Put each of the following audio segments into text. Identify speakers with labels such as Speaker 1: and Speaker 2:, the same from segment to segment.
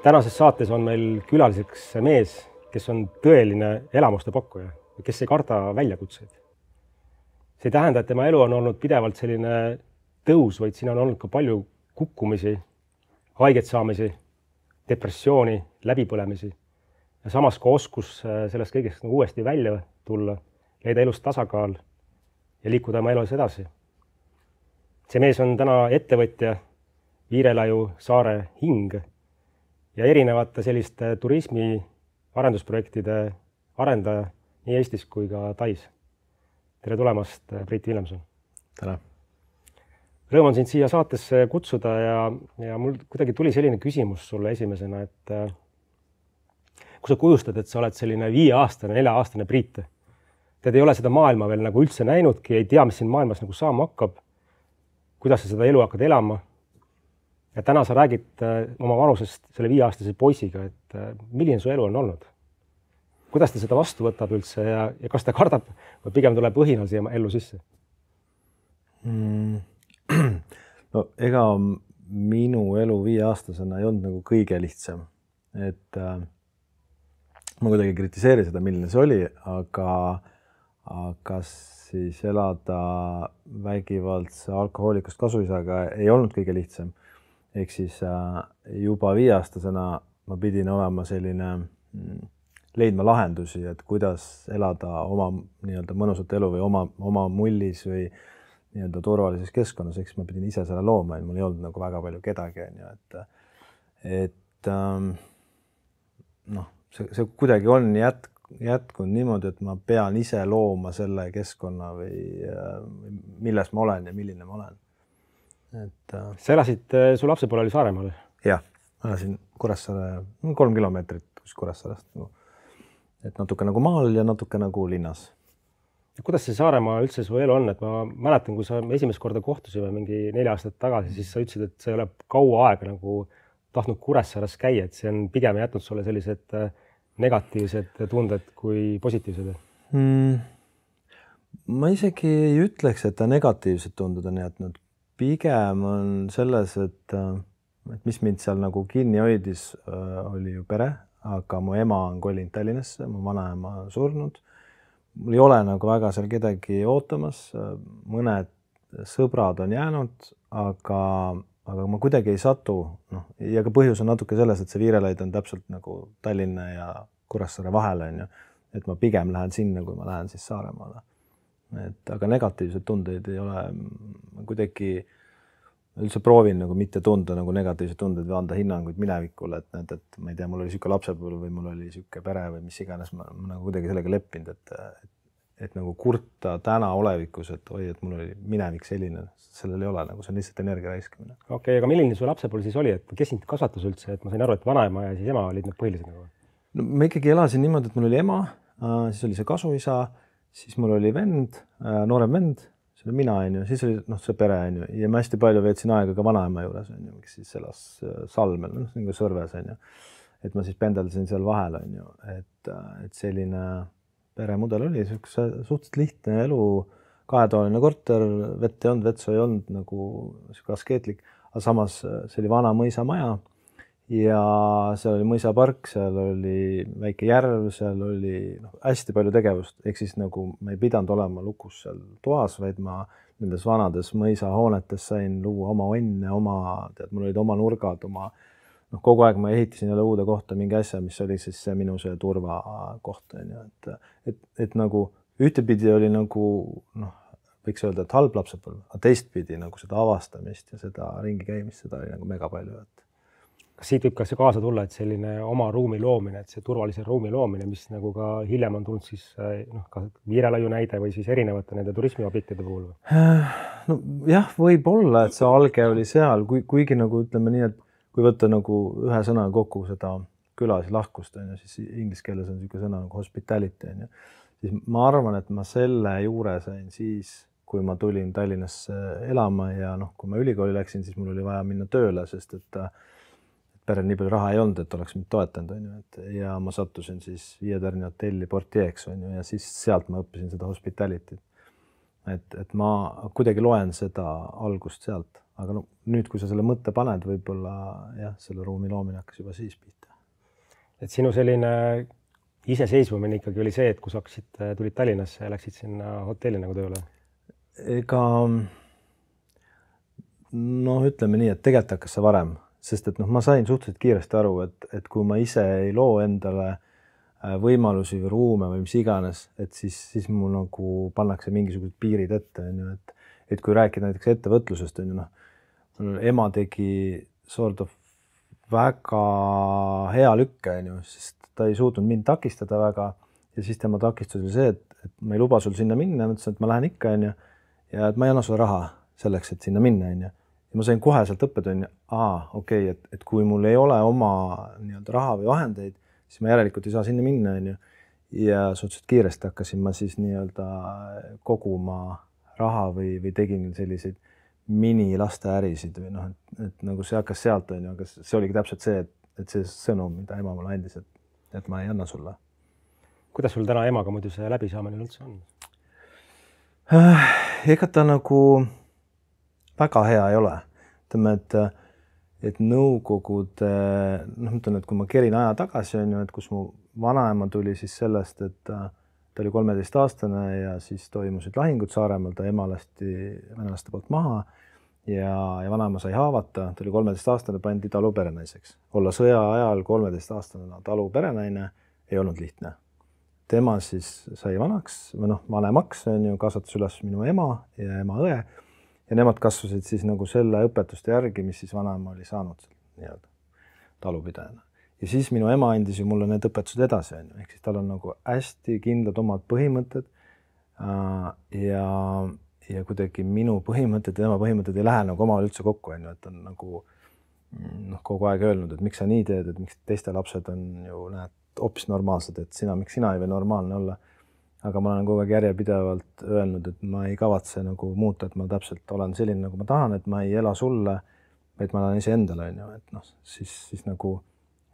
Speaker 1: Tänases saates on meil külaliseks mees, kes on tõeline elamuste pakkuja, kes ei karda väljakutseid. See ei tähenda, et tema elu on olnud pidevalt selline tõus, vaid siin on olnud ka palju kukkumisi, haiget saamisi, depressiooni, läbipõlemisi ja samas ka oskus sellest kõigest uuesti välja tulla, leida elus tasakaal ja liikuda oma elus edasi. See mees on täna ettevõtja, Viirelaiu saare hing ja erinevate selliste turismi arendusprojektide arendaja nii Eestis kui ka Tais. Tere tulemast, Priit Villemson.
Speaker 2: Tere.
Speaker 1: Rõõm on sind siia saatesse kutsuda ja mul kuidagi tuli selline küsimus sulle esimesena, et kui sa kujustad, et sa oled selline 5-aastane, 4-aastane Priit, tead ei ole seda maailma veel nagu üldse näinudki, ei tea, mis siin maailmas nagu saama hakkab, kuidas sa seda elu hakkad elama. Ja täna sa räägid oma vanusest selle 5-aastase poisiga, et milline su elu on olnud? Kuidas ta seda vastu võtab üldse ja kas ta kardab või pigem tuleb õhinal siia ellu sisse?
Speaker 2: No ega minu elu 5-aastasena ei olnud nagu kõige lihtsam. Et ma kuidagi kritiseerin seda, milline see oli, aga siis elada vägivaldse alkohoolikust kasuisaga ei olnud kõige lihtsam. Ehk siis juba 5-aastasena ma pidin olema selline leidma lahendusi, et kuidas elada oma nii-öelda mõnusat elu või oma mullis või nii-öelda turvalises keskkonnas, eks ma pidin ise selle looma ja mul ei olnud nagu väga palju kedagi. See kuidagi on jätkunud niimoodi, et ma pean ise looma selle keskkonna või milles ma olen ja milline ma olen.
Speaker 1: Sa elasid, su lapsepõlve oli Saaremaal?
Speaker 2: Jah, ma elasin Kuressaare 3 kilomeetrit Kuressaarast. Et natuke nagu maal ja natuke nagu linnas. Ja kuidas see Saaremaa üldse su elu on? Et ma mäletan, kui sa esimest korda kohtusime mingi 4 aastat tagasi, siis sa ütlesid, et sa ei ole kaua aega nagu tahtnud Kuressaares käia, et see on pigem jätnud sulle sellised negatiivsed tunded kui positiivsed. Ma isegi ei ütleks, et ta negatiivsed tunded on jätnud. Pigem on selles, et mis mind seal nagu kinni hoidis, oli ju pere, aga mu ema on kolinud Tallinnasse, mu vanaema on surnud. Mul ei ole nagu väga seal kedagi ootamas, mõned sõbrad on jäänud, aga ma kuidagi ei satu. Ja ka põhjus on natuke selles, et see Viirelaid on täpselt nagu Tallinna ja Kuressaare vahele, et ma pigem lähen sinna, kui ma lähen siis Saaremaale. Aga negatiivsed tundeid ei ole, ma kuidagi üldse proovin nagu mitte tunda nagu negatiivsed tunded või anda hinnanguid minevikule, et ma ei tea, mul oli siuke lapsepõlv või mul oli siuke pere või mis iganes, ma nagu kuidagi sellega leppinud, et nagu kurta täna olevikus, et oi, et mul oli minevik selline, sellel ei ole nagu, see on lihtsalt energia raiskamine.
Speaker 1: Okei, aga milline su lapsepõlv siis oli, et kes sind kasvatas üldse, et ma sain aru, et vanaema ja siis ema olid need põhilised nagu?
Speaker 2: No, ma ikkagi elasin niimoodi, et mul oli ema, siis oli see kasuisa, siis mul oli vend, noorem vend, see oli mina, siis oli see pere, ja ma hästi palju veetsin aega ka vanaema juures, kes siis elas Salmel, nagu Sõrves, et ma siis pendeldasin seal vahel, et selline peremudel oli, suhteliselt lihtne elu, 2-toaline korter, vett ei olnud, vetsu ei olnud, nagu askeetlik, aga samas see oli vana mõisamaja ja seal oli mõisapark, seal oli väike järv, seal oli hästi palju tegevust, ehk siis nagu ma ei pidanud olema lukus seal toas, vaid ma nendes vanades mõisahoonetes sain luua oma õnne, mul olid oma nurgad, kogu aeg ma ehitasin jälle uude kohta mingi asja, mis oli siis see minu see turvakoht. Et nagu ühtepidi oli nagu, võiks öelda, et halb lapsepõlv, aga teistpidi nagu seda avastamist ja seda ringi käimist, seda oli nagu mega palju.
Speaker 1: Kas siit võib ka see kaasa tulla, et selline oma ruumi loomine, et see turvalise ruumi loomine, mis nagu ka hiljem on tulnud siis ka Viirelaiu näide või siis erinevate nende turismiobjektide puhul?
Speaker 2: No jah, võib olla, et see alge oli seal, kuigi nagu ütleme nii, et kui võtta nagu ühe sõna kokku seda külas lahkust, siis inglise keeles on niisugune sõna nagu hospitality, siis ma arvan, et ma selle juure sain siis, kui ma tulin Tallinnasse elama ja kui ma ülikooli läksin, siis mul oli vaja minna tööle, sest et perel nii palju raha ei olnud, et oleks mind toetanud, ja ma sattusin siis 5 tärni hotelli portieks, ja siis sealt ma õppisin seda hospitalityt. et ma kuidagi loen seda algust sealt, aga no nüüd, kui sa selle mõtte paned, võib-olla jah, selle ruumi loomine hakkas juba siis pihta.
Speaker 1: Et sinu selline iseseisvumine ikkagi oli see, et kui sa tulid Tallinnasse ja läksid sinna hotelli nagu tööle?
Speaker 2: Ega noh, ütleme nii, et tegelikult hakkas see varem, sest et noh, ma sain suhteliselt kiiresti aru, et kui ma ise ei loo endale võimalusi või ruume või mis iganes, et siis mul nagu pannakse mingisugused piirid ette, on ju, et kui rääkida näiteks ettevõtlusest, on ju, noh, ema tegi sort of väga hea lükke, on ju, sest ta ei suutnud mind takistada väga ja siis tema takistus oli see, et ma ei luba sul sinna minna, ma ütlesin, et ma lähen ikka, on ju, ja et ma ei anna sulle raha selleks, et sinna minna, on ju. Ja ma sain kohe sealt õppetunni, okei, et kui mul ei ole oma nii-öelda raha või vahendeid, siis ma järelikult ei saa sinna minna, on ju. Ja suhteliselt kiiresti hakkasin ma siis nii-öelda koguma raha või tegin selliseid mini-lasteärisid või noh, et nagu see hakkas sealt, on ju, aga see oligi täpselt see, et see sõnum, mida ema mulle andis, et ma ei anna sulle.
Speaker 1: Kuidas sul täna emaga muidu see läbisaamine üldse on?
Speaker 2: Ega ta nagu väga hea ei ole. Ütleme, et nõukogude, noh, ütlen, et kui ma kerin aja tagasi, on ju, et kus mu vanaema tuli siis sellest, et ta oli 13-aastane ja siis toimusid lahingud Saaremaal, ta ema lasti venelaste poolt maha ja vanaema sai haavata, ta oli 13-aastane, pandi talu perenaiseks. Olla sõja ajal 13-aastane talu perenaine ei olnud lihtne. Tema siis sai vanaks, või noh, vanemaks, on ju, kasvatas üles minu ema ja ema õe ja nemad kasvasid siis nagu selle õpetuste järgi, mis siis vanaema oli saanud nii-öelda talupidajana. Ja siis minu ema andis ju mulle need õpetused edasi, on ju, ehk siis tal on nagu hästi kindlad omad põhimõtted ja kuidagi minu põhimõtted ja tema põhimõtted ei lähe nagu omavahel üldse kokku, on ju, et on nagu kogu aeg öelnud, et miks sa nii teed, et miks teiste lapsed on ju, näed, hoopis normaalsed, et miks sina ei või normaalne olla. Aga ma olen kogu aeg järjepidevalt öelnud, et ma ei kavatse nagu muuta, et ma täpselt olen selline, nagu ma tahan, et ma ei ela sulle, vaid ma olen ise endale, on ju, et noh, siis nagu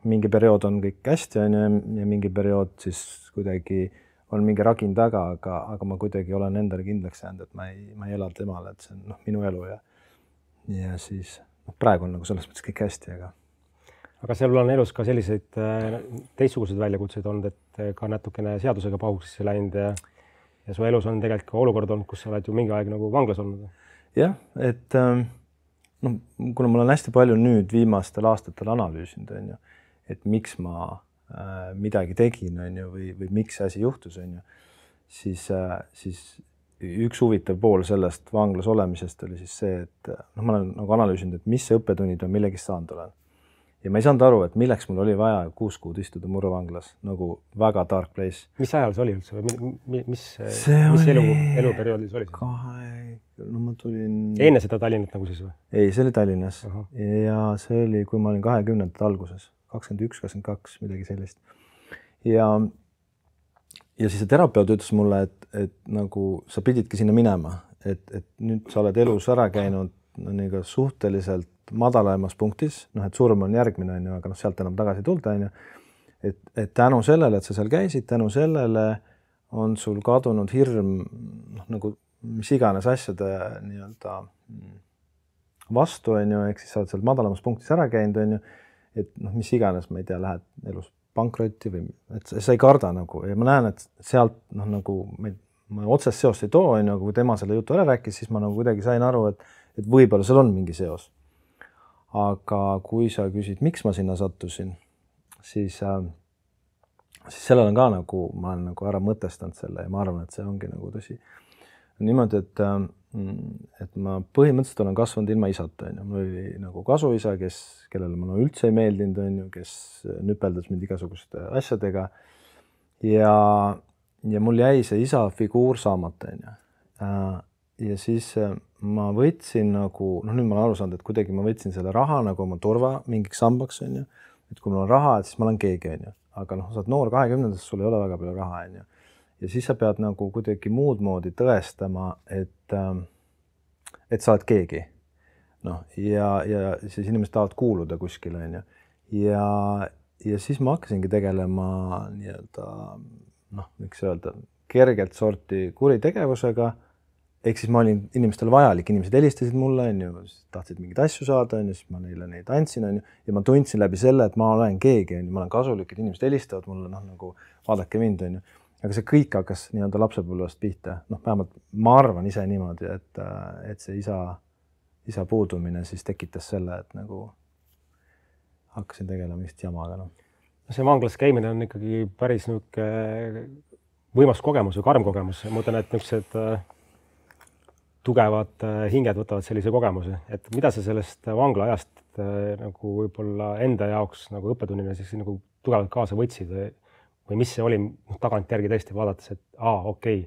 Speaker 2: mingi periood on kõik hästi, on ju, ja mingi periood siis kuidagi on mingi ragin taga, aga ma kuidagi olen endale kindlaks jäänud, et ma ei ela temale, et see on minu elu ja siis praegu on nagu selles mõttes kõik hästi,
Speaker 1: aga sul on elus ka selliseid teistsuguseid väljakutseid olnud, et ka natukene seadusega pahuksisse läinud ja su elus on tegelikult ka olukord olnud, kus sa oled ju mingi aeg nagu vanglas olnud.
Speaker 2: Jah, et noh, kuna ma olen hästi palju nüüd viimastel aastatel analüüsinud, on ju, et miks ma midagi tegin, on ju, või miks see asi juhtus, on ju, siis üks huvitav pool sellest vanglas olemisest oli siis see, et noh, ma olen nagu analüüsinud, et mis õppetunnid on millegist saanud olen. Ja ma ei saanud aru, et milleks mul oli vaja 6 kuud istuda Murru vanglas, nagu väga dark place.
Speaker 1: Mis ajal see oli üldse? Mis eluperioodis oli see?
Speaker 2: No ma tulin...
Speaker 1: Enne seda Tallinnat nagu siis või?
Speaker 2: Ei, see oli Tallinnas. Ja see oli, kui ma olin 20. alguses, 21, 22, midagi sellist. Ja siis see terapeut ütles mulle, et nagu sa pididki sinna minema, et nüüd sa oled elus ära käinud nii suhteliselt madalaimas punktis, noh, et surm on järgmine, on ju, aga noh, sealt enam tagasi tulda, on ju, et tänu sellele, et sa seal käisid, tänu sellele on sul kadunud hirm, noh, nagu mis iganes asjade nii-öelda vastu, on ju, ehk siis sa oled seal madalamas punktis ära käinud, on ju, et noh, mis iganes, ma ei tea, lähed elus pankrotti või, et sa ei karda nagu, ja ma näen, et sealt, noh, nagu ma otsest seost ei too, on ju, aga kui tema selle jutu ära rääkis, siis ma nagu kuidagi sain aru, et võib-olla seal on mingi seos. Aga kui sa küsid, miks ma sinna sattusin, siis sellel on ka nagu, ma olen nagu ära mõtestanud selle ja ma arvan, et see ongi nagu tõsi. Niimoodi, et ma põhimõtteliselt olen kasvanud ilma isata, on ju. Mul oli nagu kasuisa, kellele ma üldse ei meeldinud, on ju, kes nüpeldas mind igasuguste asjadega. Ja mul jäi see isa figuur saamata, on ju. Ja siis ma võtsin nagu, noh, nüüd ma olen aru saanud, et kuidagi ma võtsin selle raha nagu oma turva mingiks sambaks, on ju. Et kui mul on raha, et siis ma olen keegi, on ju. Aga noh, sa oled noor 20-ndast, sul ei ole väga palju raha, on ju. Ja siis sa pead nagu kuidagi muud moodi tõestama, et sa oled keegi. Noh, ja siis inimesed tahavad kuuluda kuskile, on ju. Ja siis ma hakkasingi tegelema nii-öelda, noh, miks öelda, kergelt sorti kuritegevusega, ehk siis ma olin inimestele vajalik, inimesed helistasid mulle, on ju, tahtsid mingeid asju saada, on ju, siis ma neile neid andsin, on ju, ja ma tundsin läbi selle, et ma olen keegi, on ju, ma olen kasulik, et inimesed helistavad mulle, noh, nagu vaadake mind, on ju. Aga see kõik hakkas nii-öelda lapsepõlvest pihta, noh, vähemalt ma arvan ise niimoodi, et see isa puudumine siis tekitas selle, et nagu hakkasin tegelema mingit jamaga, noh.
Speaker 1: See vanglas käimine on ikkagi päris niisugune võimas kogemus või karm kogemus. Ma mõtlen, et niisugused tugevad hinged võtavad sellise kogemuse, et mida sa sellest vangla ajast nagu võib-olla enda jaoks nagu õppetunnina siis nagu tugevalt kaasa võtsid või mis see oli tagantjärgi tõesti vaadates, et okei,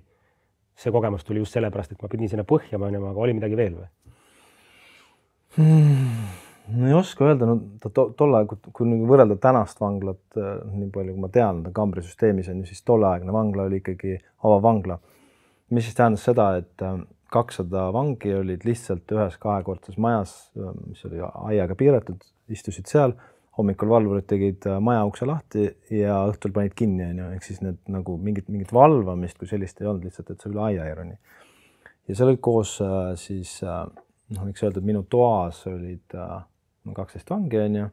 Speaker 1: see kogemus tuli just sellepärast, et ma pidin sinna põhja minema, aga oli midagi veel või?
Speaker 2: No ei oska öelda, no tol ajal, kui võrrelda tänast vanglat, nii palju kui ma tean, Kambri süsteemis on ju, siis tolleaegne vangla oli ikkagi avavangla. Mis siis tähendas seda, et 200 vangi olid lihtsalt ühes kahekordses majas, mis oli aiaga piiratud, istusid seal, hommikul valvurid tegid maja ukse lahti ja õhtul panid kinni, ehk siis need nagu mingit valvamist, kui sellist ei olnud lihtsalt, et see üle aia ei roni. Ja seal olid koos siis, võiks öelda, et minu toas olid 12 vangi, on ju,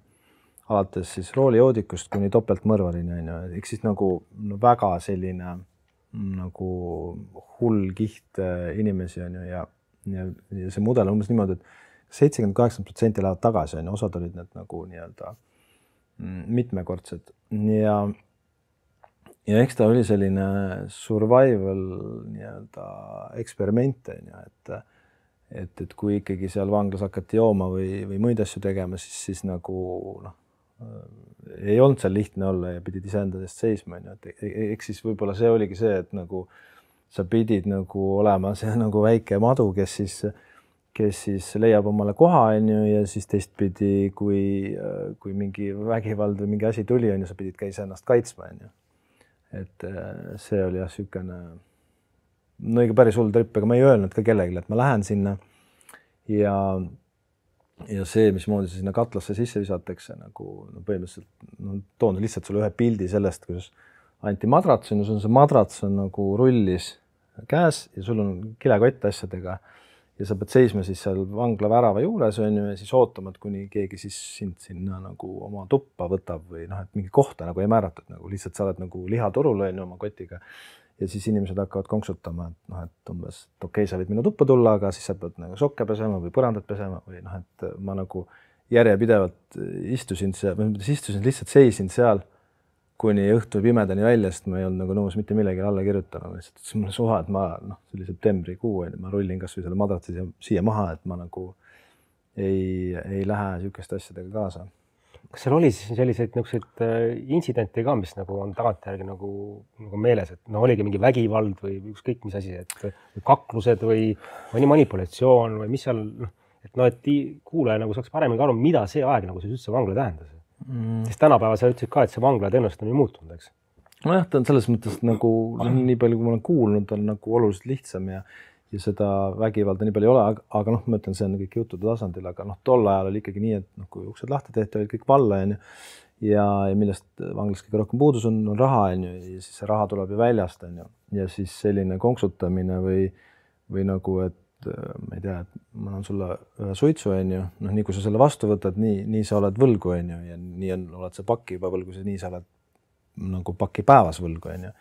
Speaker 2: alates siis roolijoodikust kuni topeltmõrvarini, on ju, ehk siis nagu väga selline nagu hull kiht inimesi, on ju, ja see mudel on umbes niimoodi, et 70-80% lähevad tagasi, on ju, osad olid need nagu nii-öelda mitmekordsed ja eks ta oli selline survival nii-öelda eksperiment, on ju, et kui ikkagi seal vanglas hakati jooma või muid asju tegema, siis nagu ei olnud seal lihtne olla ja pidid iseenda eest seisma, on ju, et eks siis võib-olla see oligi see, et nagu sa pidid nagu olema see nagu väike madu, kes siis leiab omale koha, on ju, ja siis teistpidi, kui mingi vägivald või mingi asi tuli, on ju, sa pidid ka iseennast kaitsma, on ju. Et see oli jah, sükene, no ikka päris hull trip, aga ma ei öelnud ka kellelegi, et ma lähen sinna ja see, mismoodi sinna katlasse sisse visatakse, nagu põhimõtteliselt toon lihtsalt sulle ühe pildi sellest, kus anti madrats, on ju, see madrats on nagu rullis käes ja sul on kilekott asjadega ja sa pead seisma siis seal vangla värava juures, on ju, ja siis ootama, et kuni keegi siis sind sinna nagu oma tuppa võtab või noh, et mingi kohta nagu ei määratud, nagu lihtsalt sa oled nagu lihaturul, on ju, oma kotiga ja siis inimesed hakkavad konksutama, et noh, et umbes, et okei, sa võid minu tuppa tulla, aga siis sa pead nagu sokke pesema või põrandat pesema või noh, et ma nagu järjepidevalt istusin lihtsalt seisin seal kuni õhtu pimedani välja, sest ma ei olnud nagu nõus mitte millegi alla kirjutama. Ma lihtsalt ütlesin mulle suha, et ma see oli septembrikuu, ma rullin kas või selle madratsi siia maha, et ma nagu ei lähe niisuguste asjadega kaasa.
Speaker 1: Kas seal oli siis selliseid intsidente ka, mis nagu on tagantjärgi nagu meeles, et oligi mingi vägivald või ükskõik mis asi, et kaklused või manipulatsioon või mis seal, et kuulaja nagu saaks paremini aru, mida see aeg nagu siis üldse vangla tähendas. Sest tänapäeva sa ütlesid ka, et see vangla tõenäoliselt on ju muutunud, eks?
Speaker 2: Nojah, ta on selles mõttes nagu nii palju, kui ma olen kuulnud, on nagu oluliselt lihtsam ja seda vägivalda nii palju ei ole, aga noh, ma ütlen, see on kõik jutude tasandil, aga noh, tol ajal oli ikkagi nii, et kui uksed lahti tehti, olid kõik valla, on ju, ja millest vanglas kõige rohkem puudus on raha, on ju, ja siis see raha tuleb ju väljast, on ju, ja siis selline konksutamine või nagu, et ma ei tea, et ma annan sulle ühe suitsu, on ju, noh, nii kui sa selle vastu võtad, nii sa oled võlgu, on ju, ja nii oled sa pakki juba võlgu, nii sa oled nagu pakki päevas võlgu, on ju.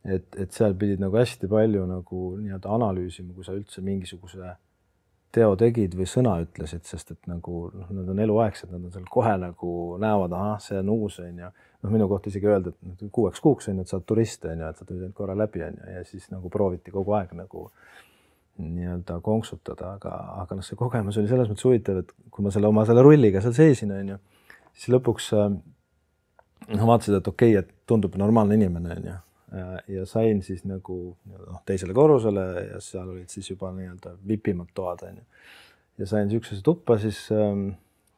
Speaker 2: Et seal pidid nagu hästi palju nagu nii-öelda analüüsima, kui sa üldse mingisuguse teo tegid või sõna ütlesid, sest et nagu nad on eluaegsed, nad on seal kohe nagu näevad, see on uus, on ju. Noh, minu kohta isegi öelda, et 6 kuuks, on ju, et sa oled turist, on ju, et sa tulid korra läbi, on ju, ja siis nagu prooviti kogu aeg nagu nii-öelda konksutada, aga noh, see kogemus oli selles mõttes huvitav, et kui ma oma selle rulliga seal seisin, on ju, siis lõpuks vaatasid, et okei, et tundub normaalne inimene, on ju, ja sain siis nagu teisele korrusele ja seal olid siis juba nii-öelda vipimad toad, on ju, ja sain niisuguse tuppa siis,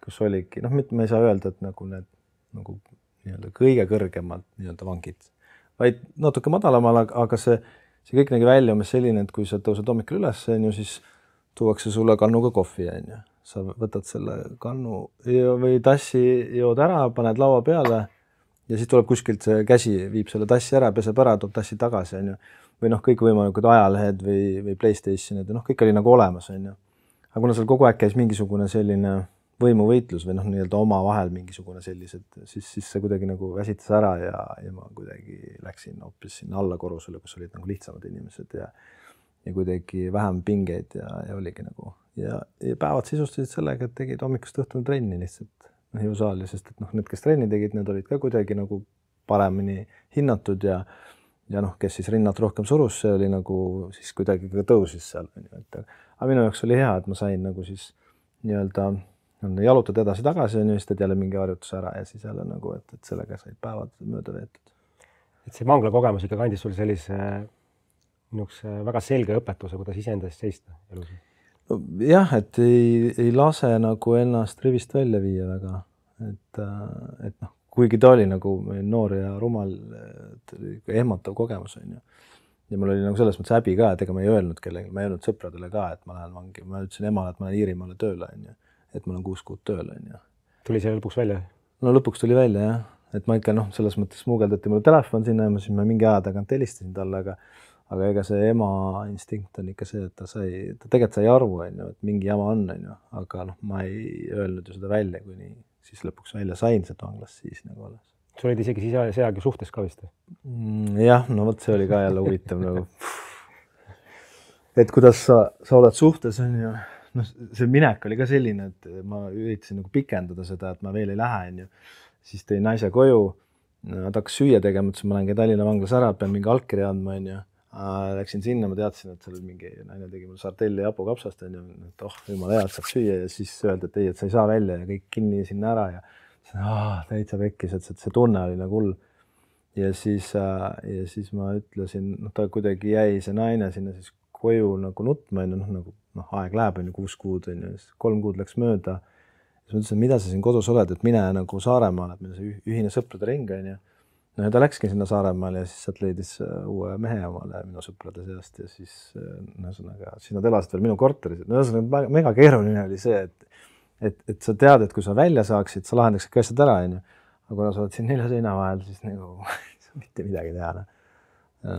Speaker 2: kus oligi, noh, ma ei saa öelda, et nagu need nagu nii-öelda kõige kõrgemad nii-öelda vangid, vaid natuke madalamal, aga see kõik nägi välja umbes selline, et kui sa tõused hommikul üles, on ju, siis tuuakse sulle kannuga kohvi, on ju. Sa võtad selle kannu või tassi, jood ära, paned laua peale ja siis tuleb kuskilt see käsi, viib selle tassi ära, peseb ära, toob tassi tagasi, on ju. Või noh, kõikvõimalikud ajalehed või PlayStationid, noh, kõik oli nagu olemas, on ju. Aga kuna seal kogu aeg käis mingisugune selline võimuvõitlus või noh, nii-öelda oma vahel mingisugune sellised, siis see kuidagi nagu väsitas ära ja ma kuidagi läksin hoopis sinna alla korrusele, kus olid nagu lihtsamad inimesed ja kuidagi vähem pingeid ja oligi nagu ja päevad sisustasid sellega, et tegid hommikust õhtuni trenni lihtsalt jõusaali, sest et noh, need, kes trenni tegid, need olid ka kuidagi nagu paremini hinnatud ja noh, kes siis rinnalt rohkem surus, see oli nagu siis kuidagi ka tõusis seal. Aga minu jaoks oli hea, et ma sain nagu siis nii-öelda jalutad edasi-tagasi ja siis teed jälle mingi harjutus ära ja siis jälle nagu, et sellega said päevad mööda veetud.
Speaker 1: Et see vangla kogemus ikka kandis sul sellise väga selge õpetuse, kuidas iseendast seista elus?
Speaker 2: No, jah, et ei lase nagu ennast rivist välja viia väga. Et noh, kuigi ta oli nagu noor ja rumal, ehmatav kogemus on ju. Ja mul oli nagu selles mõttes häbi ka, et ega ma ei öelnud kellegi, ma ei öelnud sõpradele ka, et ma lähen vangi. Ma ütlesin emale, et ma lähen Iirimaale tööle, on ju. Et ma olen 6 kuud tööle, on ju.
Speaker 1: Tuli see lõpuks välja?
Speaker 2: No lõpuks tuli välja, jah. Et ma ikka, noh, selles mõttes muugeldati mulle telefon sinna ja siis ma mingi aja tagant helistasin talle, aga ega see ema instinkt on ikka see, et ta tegelikult sai aru, on ju, et mingi jama on ju, aga noh, ma ei öelnud ju seda välja, kuni siis lõpuks välja sain sealt vanglast siis nagu alles.
Speaker 1: Sa olid isegi siis see aeg ju suhtes ka vist?
Speaker 2: Jah, no vot see oli ka jälle huvitav nagu. Et kuidas sa oled suhtes, on ju, noh, see minek oli ka selline, et ma üritasin nagu pikendada seda, et ma veel ei lähe, on ju. Siis tõi naise koju, ta hakkas süüa tegema, ütlesin, ma lähen Tallinna vanglas ära, pean mingi allkirja andma, on ju. Läksin sinna, ma teadsin, et seal mingi naine tegi mul sartelli ja hapukapsast, on ju, et jumala hea, et saab süüa ja siis öeldi, et ei, et sa ei saa välja ja kõik kinni sinna ära ja täitsa pekkis, et see tunne oli nagu hull. Ja siis ma ütlesin, noh, ta kuidagi jäi see naine sinna siis koju nagu nutma, nagu aeg läheb, on ju, 6 kuud, on ju, 3 kuud läks mööda. Siis ma ütlesin, mida sa siin kodus oled, et mine nagu Saaremaale, et meil see ühine sõprade ring, on ju. No ja ta läkski sinna Saaremaale ja siis sealt leidis uue mehe omale minu sõprade seast ja siis siis nad elasid veel minu korteris. Mega keeruline oli see, et sa tead, et kui sa välja saaksid, sa lahendaksid ka asjad ära, on ju. Aga kuna sa oled siin 4 seina vahel, siis nagu mitte midagi teha.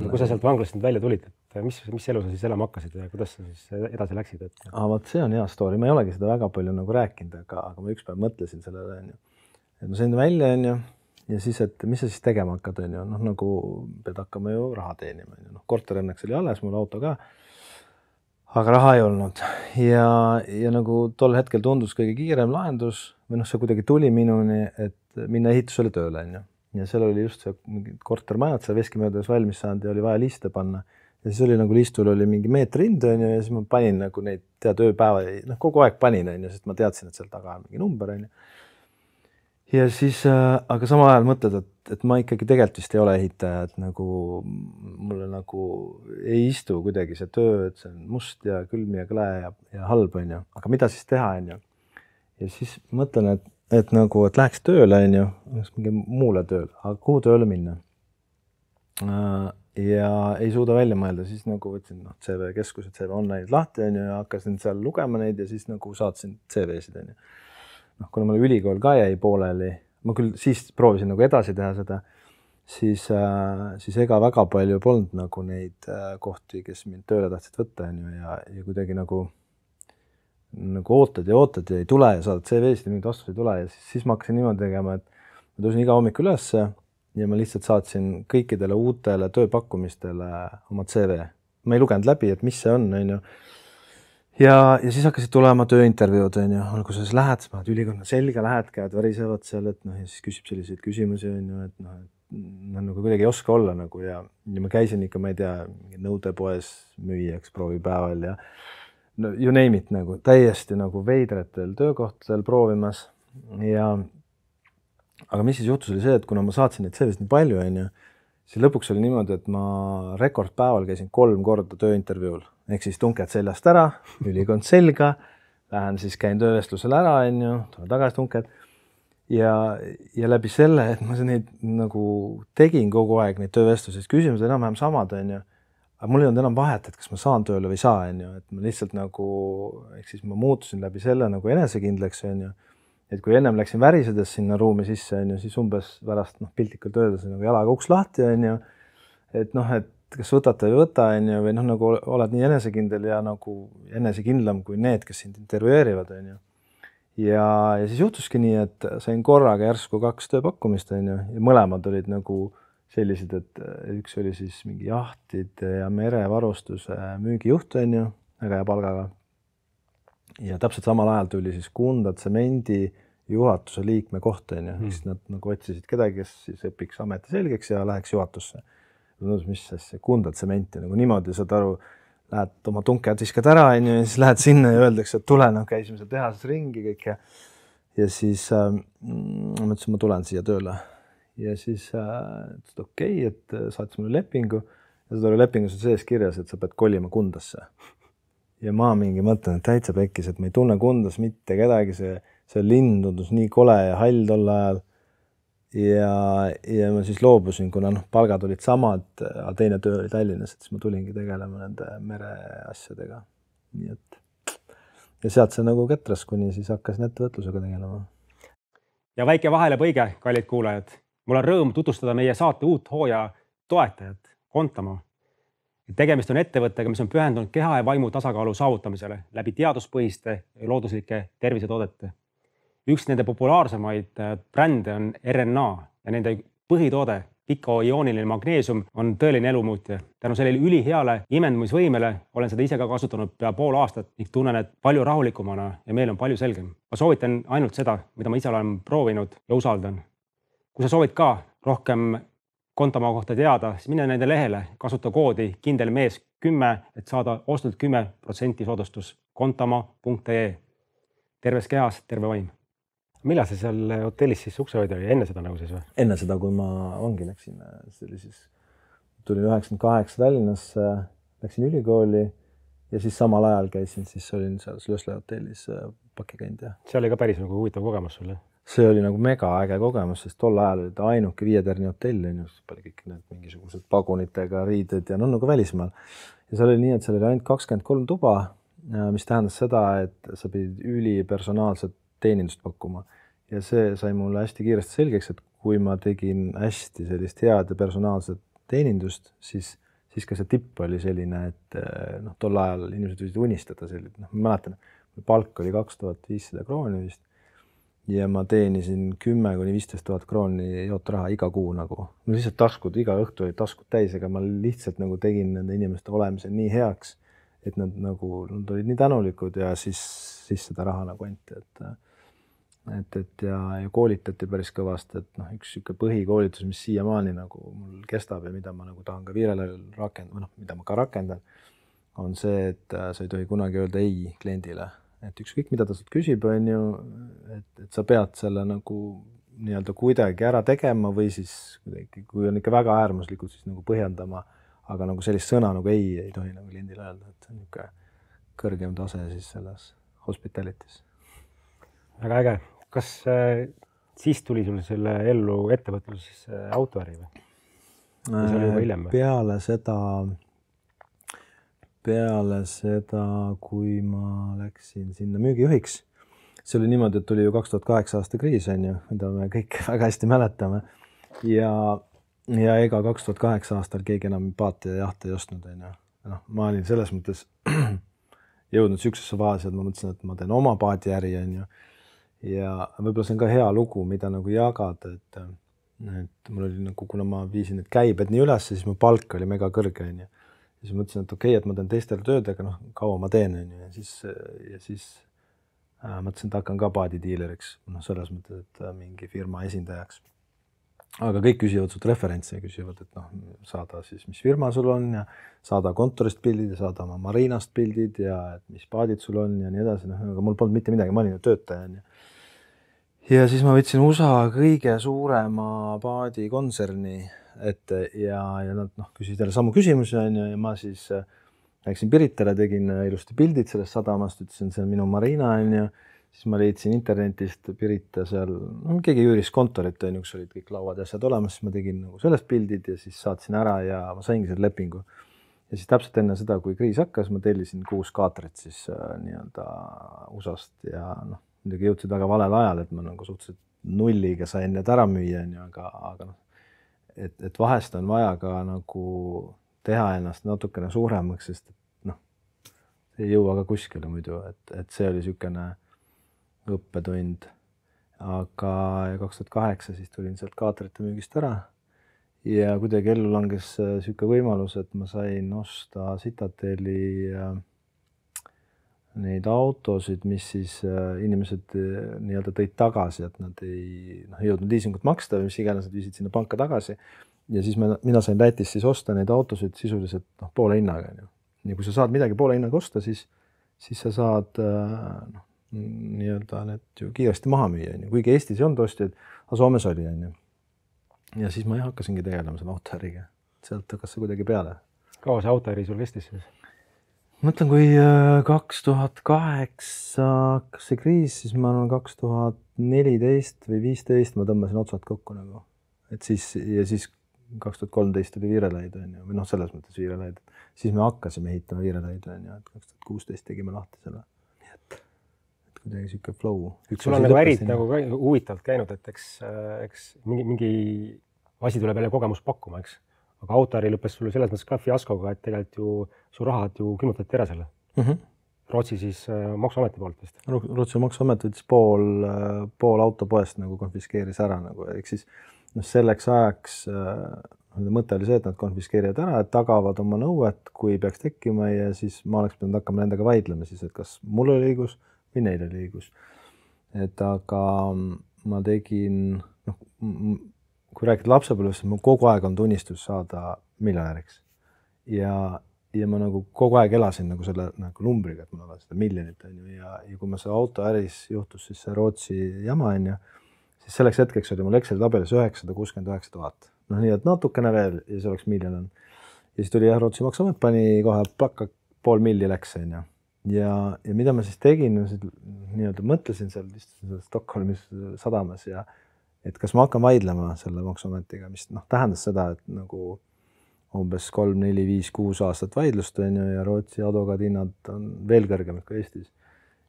Speaker 1: Kui sa sealt vanglast nüüd välja tulid, et mis elu sa siis elama hakkasid ja kuidas sa siis edasi läksid?
Speaker 2: Vaat see on hea story. Ma ei olegi seda väga palju nagu rääkinud, aga ma ükspäev mõtlesin sellele, on ju. Et ma sain välja, on ju. Ja siis, et mis sa siis tegema hakkad, on ju, noh, nagu pead hakkama ju raha teenima, on ju, noh, korter õnneks oli alles, mul auto ka, aga raha ei olnud ja nagu tol hetkel tundus kõige kiirem lahendus või noh, see kuidagi tuli minuni, et minna ehitusele tööle, on ju, ja seal oli just see kortermajad, seal veskimöödas valmis saanud ja oli vaja liiste panna ja siis oli nagu liistul oli mingi meetri hind, on ju, ja siis ma panin nagu neid ööpäeva, noh, kogu aeg panin, on ju, sest ma teadsin, et seal taga on mingi number, on ju. Ja siis, aga sama ajal mõtled, et ma ikkagi tegelikult vist ei ole ehitaja, et nagu mulle nagu ei istu kuidagi see töö, et see on must ja külm ja kõle ja halb, on ju. Aga mida siis teha, on ju? Ja siis mõtlen, et nagu, et läheks tööle, on ju, mingi muule tööle, aga kuhu tööle minna? Ja ei suuda välja mõelda, siis nagu võtsin CV keskused, CV online'id lahti, on ju, ja hakkasin seal lugema neid ja siis nagu saatsin CV-sid, on ju. Noh, kuna mul ülikool ka jäi pooleli, ma küll siis proovisin nagu edasi teha seda, siis ega väga palju polnud nagu neid kohti, kes mind tööle tahtsid võtta, on ju, ja kuidagi nagu ootad ja ei tule ja saadad CV-sid ja mingid vastused ei tule ja siis ma hakkasin niimoodi tegema, et ma tõusin iga hommik ülesse ja ma lihtsalt saatsin kõikidele uutele tööpakkumistele oma CV. Ma ei lugenud läbi, et mis see on ju. Ja siis hakkasid tulema tööintervjuud, on ju, alguses lähed, sa paned ülikonna selga, lähed, käed värisevad seal, et noh, ja siis küsib selliseid küsimusi, on ju, et noh, nagu kuidagi ei oska olla nagu ja ma käisin ikka, ma ei tea, nõudepoes müüjaks proovipäeval ja no, you name it nagu, täiesti nagu veidratel töökohtadel proovimas ja aga mis siis juhtus oli see, et kuna ma saatsin neid CV-sid nii palju, on ju, siis lõpuks oli niimoodi, et ma rekordpäeval käisin 3 korda tööintervjuul. Ehk siis tunked seljast ära, ülikond selga, lähen siis käin töövestlusel ära, on ju, tulen tagasi tunked. Ja läbi selle, et ma neid nagu tegin kogu aeg neid töövestluses, küsimused enam-vähem samad, on ju. Aga mul ei olnud enam vahet, et kas ma saan tööle või ei saa, on ju. Et ma lihtsalt nagu, ehk siis ma muutusin läbi selle nagu enesekindlaks, on ju. et kui ennem läksin värisedes sinna ruumi sisse, on ju, siis umbes pärast piltlikult öeldes nagu jalaga uks lahti, on ju, et noh, et kas võtate või võta, on ju, või noh, nagu oled nii enesekindel ja nagu enesekindlam kui need, kes sind intervjueerivad, on ju. Ja siis juhtuski nii, et sain korraga järsku 2 tööpakkumist, on ju, ja mõlemad olid nagu sellised, et üks oli siis mingi jahtide ja merevarustuse müügijuht, on ju, väga hea palgaga. Ja täpselt samal ajal tuli siis Kunda Tsemendi juhatuse liikme kohta, on ju, siis nad nagu otsisid kedagi, kes siis õpiks ameti selgeks ja läheks juhatusse. Mis see Kunda Tsementi, nagu niimoodi saad aru, lähed oma tunked viskad ära, on ju, ja siis lähed sinna ja öeldakse, et tule, noh, käisime seal tehases ringi kõik ja siis ma mõtlesin, ma tulen siia tööle. Ja siis ütlesid okei, et saatis mulle lepingu ja seda oli lepingus sees kirjas, et sa pead kolima Kundasse. Ja ma mingi mõtlen, et täitsa pekkis, et ma ei tunne Kundas mitte kedagi, see linn tundus nii kole ja hall tol ajal. Ja ma siis loobusin, kuna palgad olid samad, aga teine töö oli Tallinnas, et siis ma tulingi tegelema nende mereasjadega. Nii et ja sealt see nagu ketras, kuni siis hakkasin ettevõtlusega tegelema.
Speaker 1: Ja väike vahelapõige, kallid kuulajad. Mul on rõõm tutvustada meie saate uut hooaja toetajat, Contamo. Tegemist on ettevõttega, mis on pühendunud keha ja vaimu tasakaalu saavutamisele läbi teaduspõhiste ja looduslike tervisetoodete. Üks nende populaarsemaid brände on RNA ja nende põhitoode, pikoiooniline magneesium, on tõeline elumuutja. Tänu sellele üliheale imendumisvõimele olen seda ise ka kasutanud pea pool aastat ning tunnen, et palju rahulikumana ja meil on palju selgem. Ma soovitan ainult seda, mida ma ise olen proovinud ja usaldan. Kui sa soovid ka rohkem Contamo kohta teada, siis mine nende lehele, kasuta koodi kindelmees10, et saada ostult 10% soodustus contamo.ee. Terves kehas, terve vaim. Millal sa seal hotellis siis uksehoidja oli? Enne seda nagu siis või?
Speaker 2: Enne seda, kui ma vangi läksin, see oli siis, tulin 98 Tallinnasse, läksin ülikooli ja siis samal ajal käisin, siis olin seal Slösle hotellis pakikandja.
Speaker 1: See oli ka päris nagu huvitav kogemus sulle?
Speaker 2: See oli nagu mega äge kogemus, sest tol ajal oli ta ainuke 5-tärni hotell, oli kõik need mingisugused pagunitega riided ja nagu välismaal. Ja seal oli nii, et seal oli ainult 23 tuba, mis tähendas seda, et sa pidid ülipersonaalset teenindust pakkuma. Ja see sai mulle hästi kiiresti selgeks, et kui ma tegin hästi sellist head ja personaalset teenindust, siis ka see tipp oli selline, et tol ajal inimesed võisid unistada selline. Ma mäletan, palk oli 2500 krooni vist. Ja ma teenisin 10-15 000 krooni jootraha iga kuu nagu. Lihtsalt taskud, iga õhtu olid taskud täis, aga ma lihtsalt nagu tegin nende inimeste olemise nii heaks, et nad olid nii tänulikud ja siis seda raha nagu anti. Ja koolitati päris kõvasti, et üks põhikoolitus, mis siiamaani nagu mul kestab ja mida ma nagu tahan ka viirele rakendada, mida ma ka rakendan, on see, et sa ei tohi kunagi öelda ei kliendile. Et ükskõik, mida ta sult küsib, on ju, et sa pead selle nagu nii-öelda kuidagi ära tegema või siis kui on ikka väga äärmuslikult, siis nagu põhjendama, aga nagu sellist sõna nagu ei tohi nagu kliendile öelda, et see on niisugune kõrgem tase siis selles hospitalitis.
Speaker 1: Väga äge. Kas siis tuli sul selle ellu ettevõtluses autoäri või? Või see oli juba hiljem või? Peale seda, kui ma läksin sinna müügijuhiks, see oli niimoodi, et tuli ju 2008 aasta kriis, on ju, mida me kõik väga hästi mäletame. Ja ega 2008 aastal keegi enam paati ja jahte ei ostnud, on ju. Ma olin selles mõttes jõudnud süksesse faasi, et ma mõtlesin, et ma teen oma paadiäri, on ju. Ja võib-olla see on ka hea lugu, mida nagu jagada, et mul oli nagu, kuna ma viisin need käibed nii üles, siis mu palk oli mega kõrge, on ju. Ja siis mõtlesin, et okei, et ma teen teistele tööd, aga kaua ma teen, on ju. Ja siis mõtlesin, et hakkan ka paadidiileriks, selles mõttes, et mingi firma esindajaks. Aga kõik küsivad sult referentse ja küsivad, et saada siis, mis firma sul on ja saada kontorist pildid ja saada oma marinast pildid ja et mis paadid sul on ja nii edasi. Aga mul polnud mitte midagi, ma olin ju töötaja. Ja siis ma võtsin USA kõige suurema paadikontserni ette ja nad küsisid jälle samu küsimusi ja ma siis läksin Piritale, tegin ilusti pildid sellest sadamast, ütlesin, see on minu marina, ja siis ma leidsin internetist Pirita seal, keegi jüüris kontorit, kus olid kõik lauad ja asjad olemas, siis ma tegin nagu sellest pildid ja siis saatsin ära ja ma saingi selle lepingu. Ja siis täpselt enne seda, kui kriis hakkas, ma tellisin 6 kaatrit siis nii-öelda USA-st ja
Speaker 2: muidugi jõudsid väga valel ajal, et ma nagu suhteliselt nulliga sain need ära müüa, on ju, aga noh, et vahest on vaja ka nagu teha ennast natukene suuremaks, sest noh, ei jõua ka kuskile muidu, et see oli niisugune õppetund. Aga 2008 siis tulin sealt kaatrite müügist ära ja kuidagi ellu langes niisugune võimalus, et ma sain osta Citadeli neid autosid, mis siis inimesed nii-öelda tõid tagasi, et nad ei jõudnud liisingut maksta või mis iganes, nad viisid sinna panka tagasi. Ja siis mina sain Lätis siis osta neid autosid sisuliselt poole hinnaga. Ja kui sa saad midagi poole hinnaga osta, siis sa saad nii-öelda need ju kiiresti maha müüa. Kuigi Eestis ei olnud ostjaid, aga Soomes oli. Ja siis ma hakkasingi tegelema selle autoäriga. Sealt hakkas see kuidagi peale.
Speaker 1: Kaua see autoäri sul kestis siis?
Speaker 2: Mõtlen, kui 2008 hakkas see kriis, siis ma olen 2014 või 2015 ma tõmbasin otsad kokku nagu. Et siis 2013 oli Viirelaid, või noh, selles mõttes Viirelaid. Siis me hakkasime ehitama Viirelaid, et 2016 tegime lahti selle. Nii et kuidagi siuke flow.
Speaker 1: Sul on nagu ärid nagu huvitavalt käinud, et eks mingi asi tuleb jälle kogemus pakkuma, eks? Aga autoäri lõppes sulle selles mõttes ka fiaskoga, et tegelikult ju su rahad ju külmutati ära selle. Rootsi siis maksuameti poolt vist.
Speaker 2: Rootsi maksuamet võttis pool autopoest nagu konfiskeeris ära. Ehk siis selleks ajaks mõte oli see, et nad konfiskeerivad ära, et tagavad oma nõuet, kui peaks tekkima ja siis ma oleks pidanud hakkama nendega vaidlema siis, et kas mul oli õigus või neil oli õigus. Et aga ma tegin, kui rääkida lapsepõlvest, ma kogu aeg on tunnistus saada miljonäriks. Ja ma nagu kogu aeg elasin nagu selle nagu numbriga, et mul on seda miljonit. Ja kui ma see autoäris juhtus siis see Rootsi jama, siis selleks hetkeks oli mul Exceli tabelis 969 000. Nii et natukene veel ja see oleks miljon. Ja siis tuli Rootsi maksuamet, pani kohe plakka $500 000 läks. Ja mida ma siis tegin, nii-öelda mõtlesin seal Stockholmis sadamas ja et kas ma hakkan vaidlema selle maksuametiga, mis tähendas seda, et nagu umbes 3, 4, 5, 6 aastat vaidlust ja Rootsi advokaadihinnad on veel kõrgemad kui Eestis.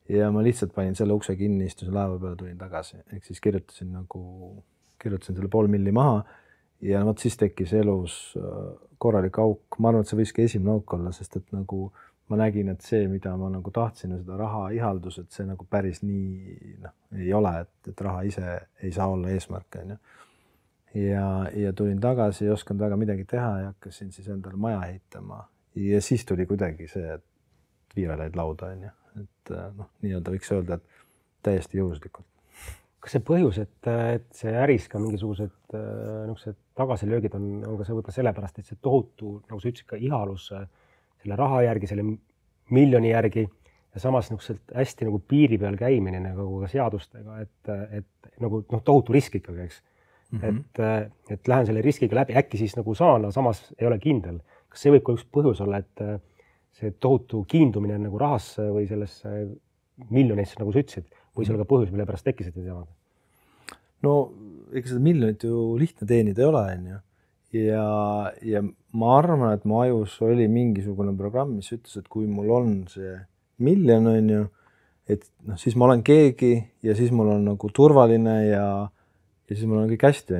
Speaker 2: Ja ma lihtsalt panin selle ukse kinni, istusin laeva peale, tulin tagasi. Ehk siis kirjutasin selle $500 000 maha ja siis tekkis elus korralik auk. Ma arvan, et see võiski esimene auk olla, sest et nagu ma nägin, et see, mida ma nagu tahtsin, seda raha ihaldus, et see nagu päris nii ei ole, et raha ise ei saa olla eesmärk. Ja tulin tagasi, ei osanud väga midagi teha ja hakkasin siis endale maja ehitama. Ja siis tuli kuidagi see, et Viirelaid lauda. Et nii-öelda võiks öelda, et täiesti juhuslikult.
Speaker 1: Kas see põhjus, et see äris ka mingisugused tagasilöögid on ka see võib-olla sellepärast, et see tohutu, nagu sa ütlesid, ka ihalus selle raha järgi, selle miljoni järgi ja samas hästi nagu piiri peal käimine nagu ka seadustega, et nagu tohutu risk ikkagi, eks. Et lähen selle riskiga läbi, äkki siis nagu saan, samas ei ole kindel. Kas see võib ka üks põhjus olla, et see tohutu kiindumine nagu rahasse või sellesse miljonisse, nagu sa ütlesid, või see oli ka põhjus, mille pärast tekkisid need jamad?
Speaker 2: No, ega seda miljonit ju lihtne teenida ei ole, ja ma arvan, et mu ajus oli mingisugune programm, mis ütles, et kui mul on see miljon, et siis ma olen keegi ja siis mul on nagu turvaline ja siis mul on kõik hästi,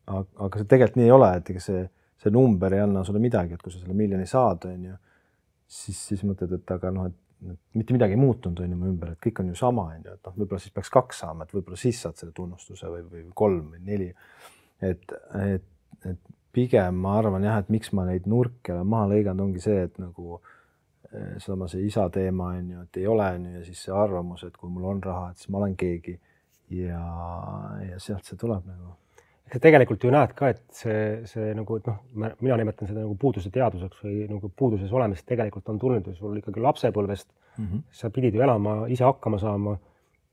Speaker 2: aga see tegelikult nii ei ole, et see number ei anna sulle midagi, et kui sa selle miljoni saad, siis mõtled, et aga et mitte midagi ei muutunud mu ümber, et kõik on ju sama, et võib-olla siis peaks 2 saama, et võib-olla siis saad selle tunnustuse või 3 või 4, et pigem ma arvan jah, et miks ma neid nurke olen maha lõiganud, ongi see, et nagu see isa teema, et ei ole, ja siis see arvamus, et kui mul on raha, et siis ma olen keegi ja sealt see tuleb nagu.
Speaker 1: Eks tegelikult ju näed ka, et see nagu, et mina nimetan seda nagu puuduse teaduseks või nagu puuduses olemist tegelikult on tulnud ju sul ikkagi lapsepõlvest. Sa pidid ju elama, ise hakkama saama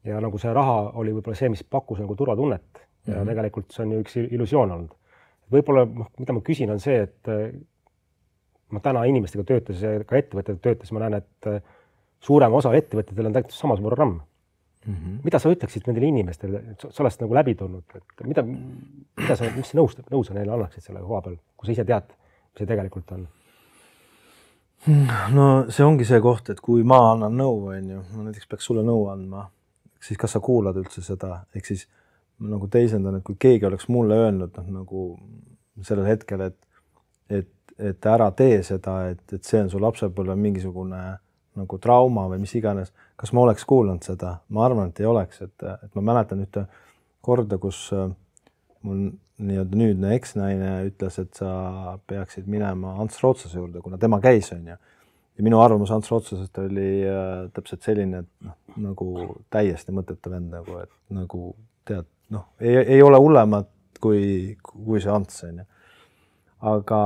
Speaker 1: ja nagu see raha oli võib-olla see, mis pakkus nagu turvatunnet ja tegelikult see on ju üks illusioon olnud. Võib-olla, mida ma küsin, on see, et ma täna inimestega töötas ja ka ettevõtted töötas, ma näen, et suurema osa ettevõttetel on tegelikult samas programm. Mida sa ütleksid nendele inimestele, sa oled nagu läbi tulnud, et mis nõu sa neile annaksid selle koha peal, kui sa ise tead, mis see tegelikult on?
Speaker 2: No see ongi see koht, et kui ma annan nõu, ma näiteks peaks sulle nõu andma, siis kas sa kuulad üldse seda, ehk siis nagu teisendan, et kui keegi oleks mulle öelnud nagu sellel hetkel, et ära tee seda, et see on su lapsepõlve mingisugune nagu trauma või mis iganes, kas ma oleks kuulanud seda? Ma arvan, et ei oleks, et ma mäletan ühte korda, kus mul nii-öelda nüüdne eksnaine ütles, et sa peaksid minema Ants Rootsase juurde, kuna tema käis, on ju. Ja minu arvamus Ants Rootsasest oli täpselt selline, et nagu täiesti mõttetu vend, nagu, et nagu tead, ei ole hullemat kui see Ants, on ju. Aga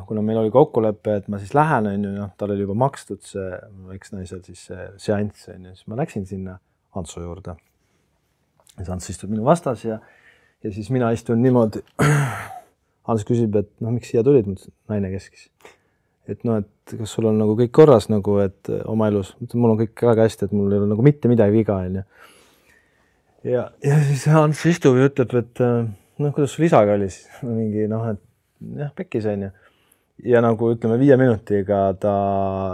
Speaker 2: kuna meil oli kokkulepe, et ma siis lähen, on ju, tal oli juba makstud see eksnaisel siis see seanss, on ju, siis ma läksin sinna Antsu juurde. Ja see Ants istub minu vastas ja siis mina istun niimoodi. Ants küsib, et miks siia tulid, naine keskis. Et et kas sul on nagu kõik korras, nagu, et oma elus, mul on kõik väga hästi, et mul ei ole nagu mitte midagi viga, on ju. Ja siis Ants istub ja ütleb, et kuidas sul isaga oli siis? Mingi et jah, pekkis, on ju. Ja nagu ütleme 5 minutiga ta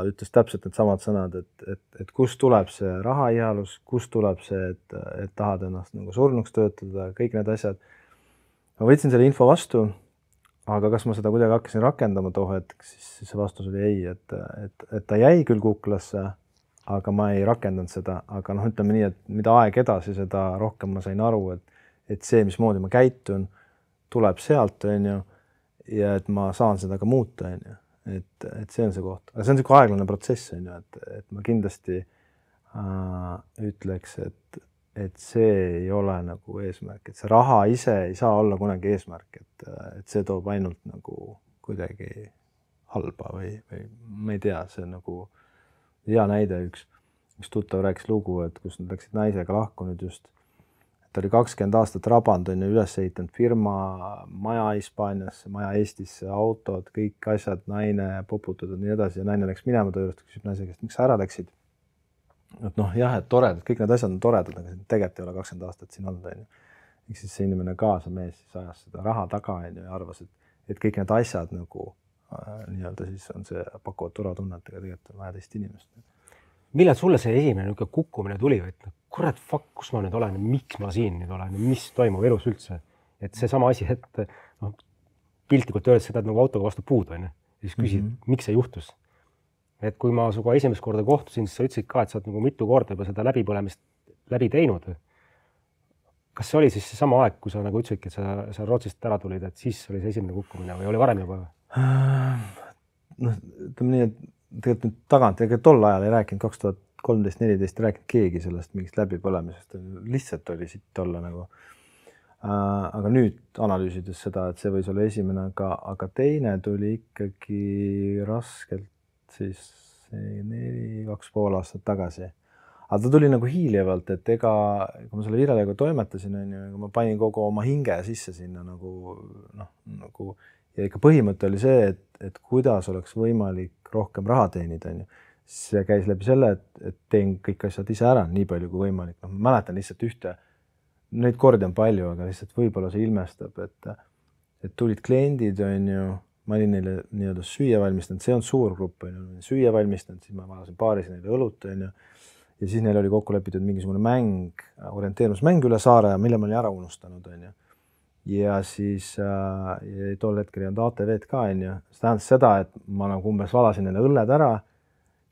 Speaker 2: ütles täpselt need samad sõnad, et kust tuleb see rahaihalus, kust tuleb see, et tahad ennast nagu surnuks töötada, kõik need asjad. Ma võtsin selle info vastu, aga kas ma seda kuidagi hakkasin rakendama too hetk, siis see vastus oli ei, et ta jäi küll kuklasse, aga ma ei rakendanud seda, aga ütleme nii, et mida aeg edasi, seda rohkem ma sain aru, et see, mismoodi ma käitun, tuleb sealt, on ju, ja et ma saan seda ka muuta, on ju, et see on see koht. Aga see on selline aeglane protsess, on ju, et ma kindlasti ütleks, et see ei ole nagu eesmärk, et see raha ise ei saa olla kunagi eesmärk, et see toob ainult nagu kuidagi halba või ma ei tea, see nagu hea näide üks tuttav rääkis lugu, et kus nad läksid naisega lahku nüüd just, ta oli 20 aastat rabanud, on ju, üles ehitanud firma, maja Hispaaniasse, maja Eestisse, autod, kõik asjad, naine poputatud ja nii edasi ja naine läks minema ta juurest, küsib naise käest, miks sa ära läksid? Et jah, et toredad, kõik need asjad on toredad, aga tegelikult ei ole 20 aastat siin olnud, on ju. Eks siis see inimene kaasa mees siis ajas seda raha taga, on ju, ja arvas, et kõik need asjad nagu nii-öelda siis on see pakuvad turvatunnet, aga tegelikult on vaja teist inimest.
Speaker 1: Millal sulle see esimene niisugune kukkumine tuli, et kurat, kus ma nüüd olen, miks ma siin nüüd olen, mis toimub elus üldse? Et see sama asi, et piltlikult öeldes seda, et nagu autoga vastu puud, on ju, siis küsid, miks see juhtus? Et kui ma suga esimest korda kohtusin, siis sa ütlesid ka, et sa oled nagu mitu korda juba seda läbipõlemist läbi teinud. Kas see oli siis see sama aeg, kui sa nagu ütlesidki, et sa Rootsist ära tulid, et siis oli see esimene kukkumine või oli varem juba?
Speaker 2: Ütleme nii, et tegelikult nüüd tagant, ega tol ajal ei rääkinud 2013-2014 ei rääkinud keegi sellest mingist läbipõlemisest, lihtsalt oli siit olla nagu. Aga nüüd analüüsides seda, et see võis olla esimene, aga teine tuli ikkagi raskelt siis 2,5 aastat tagasi. Aga ta tuli nagu hiilivalt, et ega kui ma selle Virelego toimetasin, ma panin kogu oma hinge sisse sinna nagu ja ikka põhimõte oli see, et kuidas oleks võimalik rohkem raha teenida. See käis läbi selle, et teen kõik asjad ise ära, nii palju kui võimalik. Ma mäletan lihtsalt ühte, neid kordi on palju, aga lihtsalt võib-olla see ilmestab, et tulid kliendid, on ju, ma olin neile nii-öelda süüa valmistanud, see on suur grupp, süüa valmistanud, siis ma valasin paaris neile õlut, on ju, ja siis neil oli kokku lepitud mingisugune mäng, orienteerumismäng üle saare, mille ma olin ära unustanud, on ju. Ja siis tol hetkel ei olnud ATV-d ka, on ju. See tähendas seda, et ma nagu umbes valasin neile õlled ära,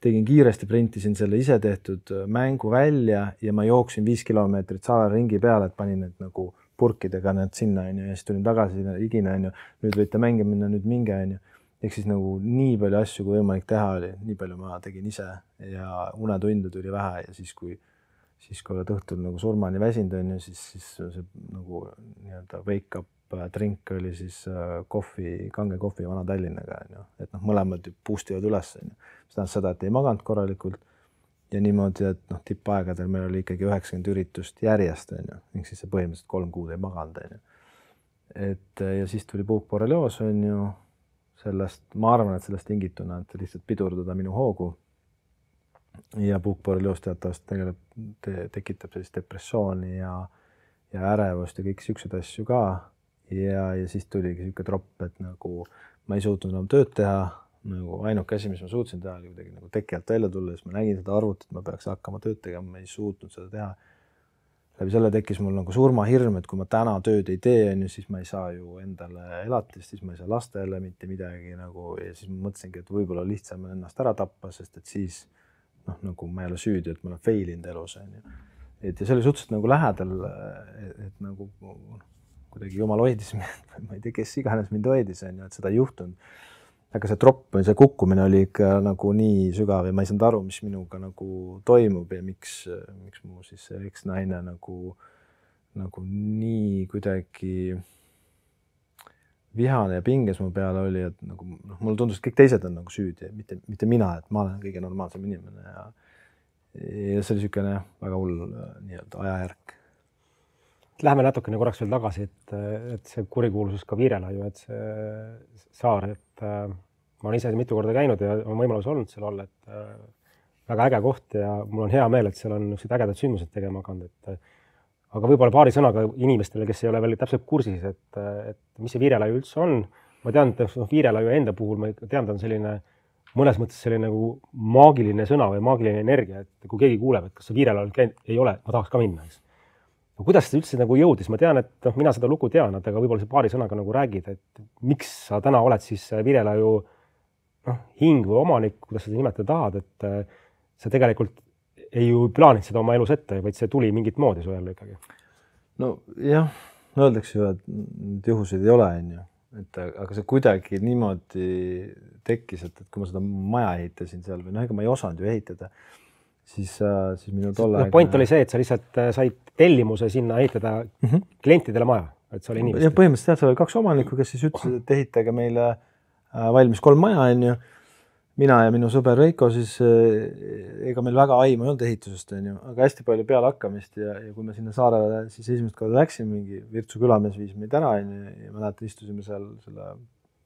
Speaker 2: tegin kiiresti, printisin selle ise tehtud mängu välja ja ma jooksin 5 kilomeetrit saare ringi peale, et panin need nagu purkidega need sinna, on ju, ja siis tulin tagasi higine, on ju, nüüd võite mänge minna, nüüd minge, on ju. Ehk siis nagu nii palju asju, kui võimalik teha oli, nii palju ma tegin ise ja unetunde tuli vähe ja siis kui oled õhtul nagu surmani väsinud, on ju, siis see nagu nii-öelda wake up drink oli siis kange kohvi Vana Tallinnaga, on ju, et mõlemad boostivad üles, on ju. See tähendab seda, et ei maganud korralikult ja niimoodi, et tippaegadel meil oli ikkagi 90 üritust järjest, on ju, ning siis see põhimõtteliselt 3 kuud ei maganud, on ju. Ja siis tuli puukborrelioos, on ju, ma arvan, et sellest tingituna, et lihtsalt pidurdada minu hoogu. Ja puukborrelioos teatavasti tekitab sellist depressiooni ja ärevust ja kõik siuksed asju ka. Ja siis tuligi siuke tropp, et nagu ma ei suutnud enam tööd teha. Nagu ainuke asi, mis ma suutsin teha, oli kuidagi nagu teki alt välja tulla, siis ma nägin seda arvutit, ma peaks hakkama tööd tegema, ma ei suutnud seda teha. läbi selle tekkis mul nagu surmahirm, et kui ma täna tööd ei tee, on ju, siis ma ei saa ju endale elatist, siis ma ei saa lastele mitte midagi nagu ja siis ma mõtlesingi, et võib-olla lihtsam on ennast ära tappa, sest et siis noh, nagu ma ei ole süüdi, et ma olen fail inud elus, on ju. Et ja see oli suhteliselt nagu lähedal, et nagu kuidagi jumal hoidis mind, ma ei tea, kes iganes mind hoidis, on ju, et seda ei juhtunud. Aga see tropp või see kukkumine oli ikka nagu nii sügav ja ma ei saanud aru, mis minuga nagu toimub ja miks mu siis see eksnaine nagu nii kuidagi vihane ja pinges mu peale oli, et nagu mulle tundus, et kõik teised on nagu süüdi, mitte mina, et ma olen kõige normaalsem inimene ja see oli niisugune väga hull nii-öelda ajajärk.
Speaker 1: Läheme natukene korraks veel tagasi, et see kurikuulsus ka Viirelaiu, et see saar, et ma olen ise mitu korda käinud ja on võimalus olnud seal olla, et väga äge koht ja mul on hea meel, et seal on niisugused ägedad sündmused tegema hakanud, aga võib-olla paari sõnaga inimestele, kes ei ole veel täpselt kursis, et mis see Viirelaiu üldse on. Ma tean, et Viirelaiu enda puhul ma tean, ta on selline mõnes mõttes selline nagu maagiline sõna või maagiline energia, et kui keegi kuuleb, et kas see Viirelaiu ei ole, ma tahaks ka minna. No, kuidas see üldse nagu jõudis? Ma tean, et mina seda lugu tean, aga võib-olla see paari sõnaga nagu räägid, et miks sa täna oled siis Viirelaiu hing või omanik, kuidas sa seda nimetada tahad, et sa tegelikult ei ju plaaninud seda oma elus ette, vaid see tuli mingit moodi su jälle ikkagi.
Speaker 2: No jah, öeldakse ju, et juhuseid ei ole, on ju. Aga see kuidagi niimoodi tekkis, et kui ma seda maja ehitasin seal või ega ma ei osanud ju ehitada, siis minu tolle
Speaker 1: point oli see, et sa lihtsalt said tellimuse sinna ehitada klientidele maja, et see oli inimestel.
Speaker 2: Ja põhimõtteliselt seal oli 2 omanikku, kes siis ütlesid, et ehitage meile valmis 3 maja, on ju. Mina ja minu sõber Veiko siis, ega meil väga aimu ei olnud ehitusest, on ju, aga hästi palju pealehakkamist ja kui me sinna saarele siis esimest korda läksime, mingi Virtsu külamees viis meid ära, on ju, ja me näete, istusime seal selle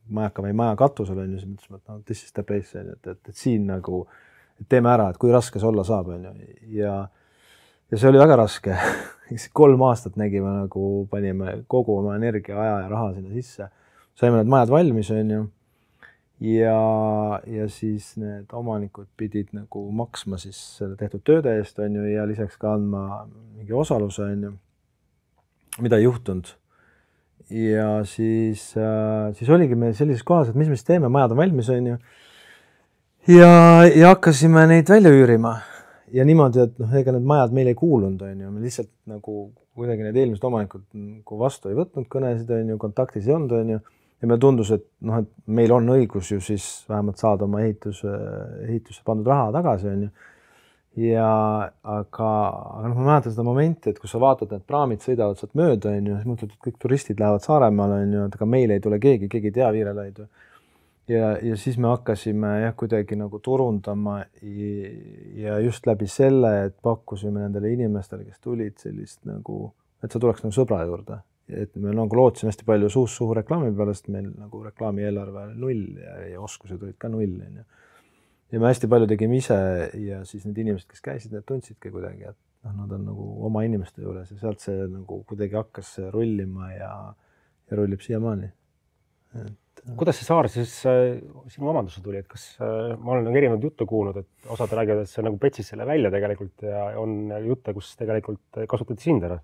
Speaker 2: majaka või maja katusel, on ju, siis mõtlesime, et this is the place, on ju, et siin nagu teeme ära, et kui raske see olla saab, on ju, ja see oli väga raske. 3 aastat nägime nagu, panime kogu oma energia, aja ja raha sinna sisse. Saime need majad valmis, on ju, ja siis need omanikud pidid nagu maksma siis selle tehtud tööde eest, on ju, ja lisaks ka andma mingi osaluse, on ju, mida ei juhtunud. Ja siis oligi me sellises kohas, et mis me siis teeme, majad on valmis, on ju, ja hakkasime neid välja üürima ja niimoodi, et ega need majad meil ei kuulunud, on ju, me lihtsalt nagu kuidagi need eelmised omanikud nagu vastu ei võtnud kõnesid, on ju, kontaktis ei olnud, on ju, ja meile tundus, et et meil on õigus ju siis vähemalt saada oma ehitusse pandud raha tagasi, on ju. Aga ma mäletan seda momenti, et kui sa vaatad, need praamid sõidavad sealt mööda, on ju, siis mõtled, et kõik turistid lähevad Saaremaale, on ju, et aga meil ei tule keegi ei tea Viirelaidu. Ja siis me hakkasime kuidagi nagu turundama ja just läbi selle, et pakkusime nendele inimestele, kes tulid sellist nagu, et sa tuleks nagu sõbra juurde. Et me nagu lootsime hästi palju suhu reklaami peale, sest meil nagu reklaami eelarve 0 ja oskused olid ka 0. Ja me hästi palju tegime ise ja siis need inimesed, kes käisid, need tundsidki kuidagi, et nad on nagu oma inimeste juures ja sealt see nagu kuidagi hakkas rullima ja rullib siiamaani.
Speaker 1: Kuidas see saar siis sinu omandusse tuli, et kas ma olen nagu erinevad juttu kuulnud, et osad räägivad, et see nagu petsis selle välja tegelikult ja on jutte, kus tegelikult kasutati sind ära.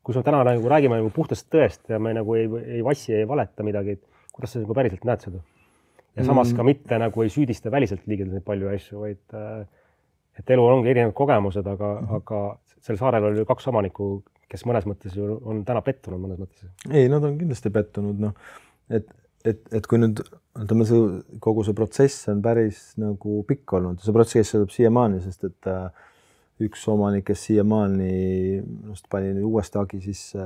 Speaker 1: Kui me täna nagu räägime nagu puhtast tõest ja me nagu ei vassi, ei valeta midagi, kuidas sa nagu päriselt näed seda? Ja samas ka mitte nagu ei süüdista väliselt liigelt neid palju asju, vaid et elu ongi erinevad kogemused, aga sel saarel oli 2 omanikku, kes mõnes mõttes on täna pettunud mõnes mõttes.
Speaker 2: Ei, nad on kindlasti pettunud, et kui nüüd kogu see protsess on päris nagu pikk olnud, see protsess tuleb siiamaani, sest et üks omanik, kes siiamaani pani uuesti hagi sisse,